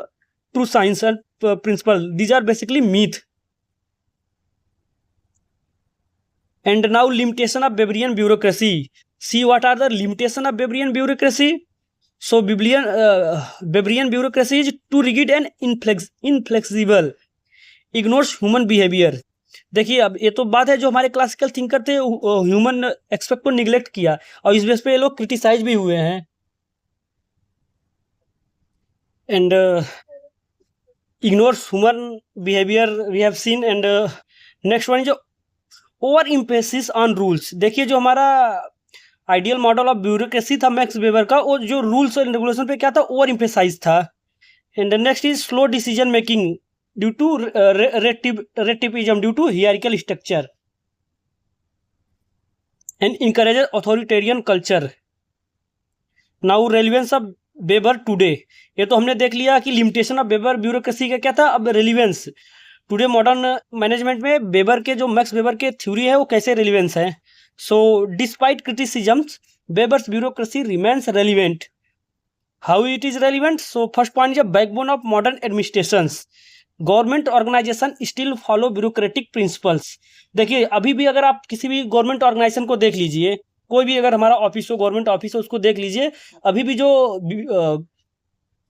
true science and principle. These are basically myth. And now limitation of Weberian bureaucracy. See what are the limitation of Weberian bureaucracy. So Weberian bureaucracy is too rigid and inflexible, ignores human behavior. देखिए अब ये तो बात है, जो हमारे क्लासिकल थिंकर थे ह्यूमन एक्सपेक्ट को निगलेक्ट किया और इस बेस पे ये लोग क्रिटिसाइज भी हुए हैं। And ignores human behaviour we have seen. And next one जो ओवर इम्पेसिस ऑन रूल्स। देखिए जो हमारा आइडियल मॉडल ऑफ ब्यूरोक्रेसी था मैक्स वेबर का, वो जो रूल्स एंड रेगुलेशन पे क्या था, ओवर इम्पेसाइज था। And next is slow decision making due to retipism, due to hierarchical structure, and encourages authoritarian culture. Now relevance of Weber today. ये तो हमने देख लिया कि लिमिटेशन ऑफ वेबर ब्यूरोक्रेसी का क्या था। अब रेलिवेंस टुडे मॉडर्न मैनेजमेंट में वेबर के जो मैक्स वेबर के थ्योरी है वो कैसे रेलिवेंस है। So despite criticisms Weber's bureaucracy remains relevant. How it is relevant. So first point is backbone of modern administrations. Government organisation still follow bureaucratic principles. देखिए अभी भी अगर आप किसी भी गवर्नमेंट ऑर्गेनाइजेशन को देख लीजिए, कोई भी अगर हमारा ऑफिस हो, गवर्नमेंट ऑफिस हो, उसको देख लीजिए, अभी भी जो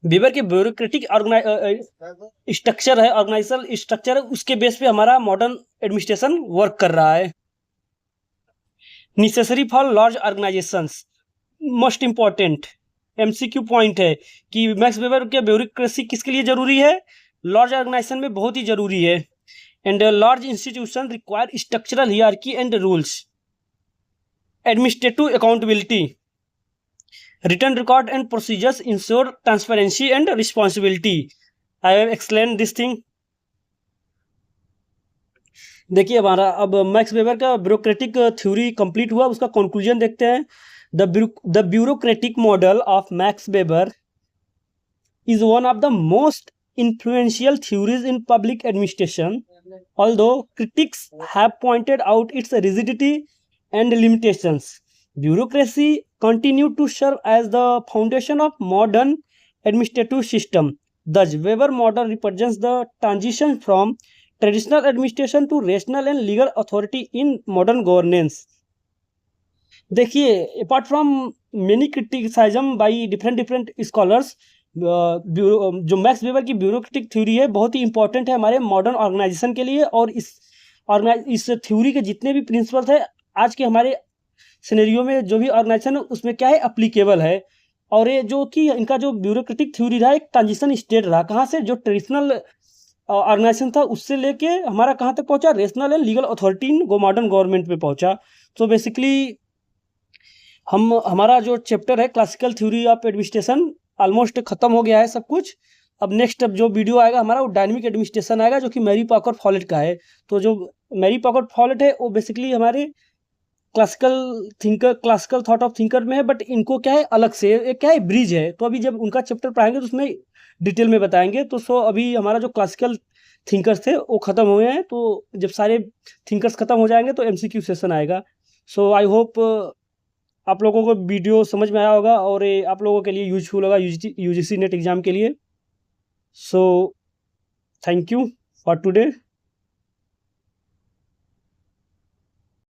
वेबर के ब्यूरोक्रेटिक स्ट्रक्चर है, ऑर्गेनाइजेशनल स्ट्रक्चर है, उसके बेस पे हमारा मॉडर्न एडमिनिस्ट्रेशन वर्क कर रहा है। Necessary for large organisations, most important MCQ point है कि मैक्स वेबर के ब्यूरोक्रेसी किसके लिए जरूरी है, लार्ज ऑर्गेनाइजेशन में बहुत ही जरूरी है। And large institution require structural hierarchy and rules. Administrative accountability, written record and procedures ensure transparency and responsibility. I have explain this thing. देखिए हमारा अब मैक्स वेबर का ब्यूरोक्रेटिक थ्योरी कंप्लीट हुआ, उसका कंक्लूजन देखते हैं। The bureaucratic model of Max Weber is one of the most influential theories in public administration, although critics have pointed out its rigidity and limitations. Bureaucracy continued to serve as the foundation of modern administrative system. Thus, Weber model represents the transition from traditional administration to rational and legal authority in modern governance. देखिए apart from many criticism by different scholars, जो मैक्स वेबर की ब्यूरोक्रेटिक थ्योरी है बहुत ही इंपॉर्टेंट है हमारे मॉडर्न ऑर्गेनाइजेशन के लिए। और इस थ्योरी के जितने भी प्रिंसिपल्स है आज के हमारे सिनेरियो में जो भी ऑर्गेनाइजेशन है उसमें क्या है, अप्लीकेबल है। और ये जो कि इनका जो ब्यूरोक्रेटिक थ्योरी रहा एक ट्रांजिशन स्टेट रहा, कहाँ से, जो ट्रेडिशनल ऑर्गेनाइजेशन था उससे लेके हमारा कहाँ तक पहुँचा, rational and legal authority in government government में पहुँचा। तो बेसिकली हमारा जो चैप्टर है classical theory of administration almost खत्म हो गया है सब कुछ। अब नेक्स्ट अब जो वीडियो आएगा हमारा वो डायनेमिक एडमिनिस्ट्रेशन आएगा, जो कि मैरी पॉकर फॉलेट का है। तो जो मैरी पॉकर फॉलेट है वो बेसिकली हमारे क्लासिकल थॉट ऑफ थिंकर में है, बट इनको क्या है अलग से, एक क्या है ब्रिज है। तो अभी जब उनका चैप्टर पढ़ाएंगे तो उसमें डिटेल में बताएंगे। तो सो अभी हमारा जो क्लासिकल थिंकर्स थे वो ख़त्म हुए हैं, तो जब सारे थिंकर्स ख़त्म हो जाएंगे तो एमसीक्यू सेशन आएगा। सो आई होप आप लोगों को वीडियो समझ में आया होगा और ये आप लोगों के लिए यूजफुल होगा यूजीसी नेट एग्ज़ाम के लिए। So thank you for today.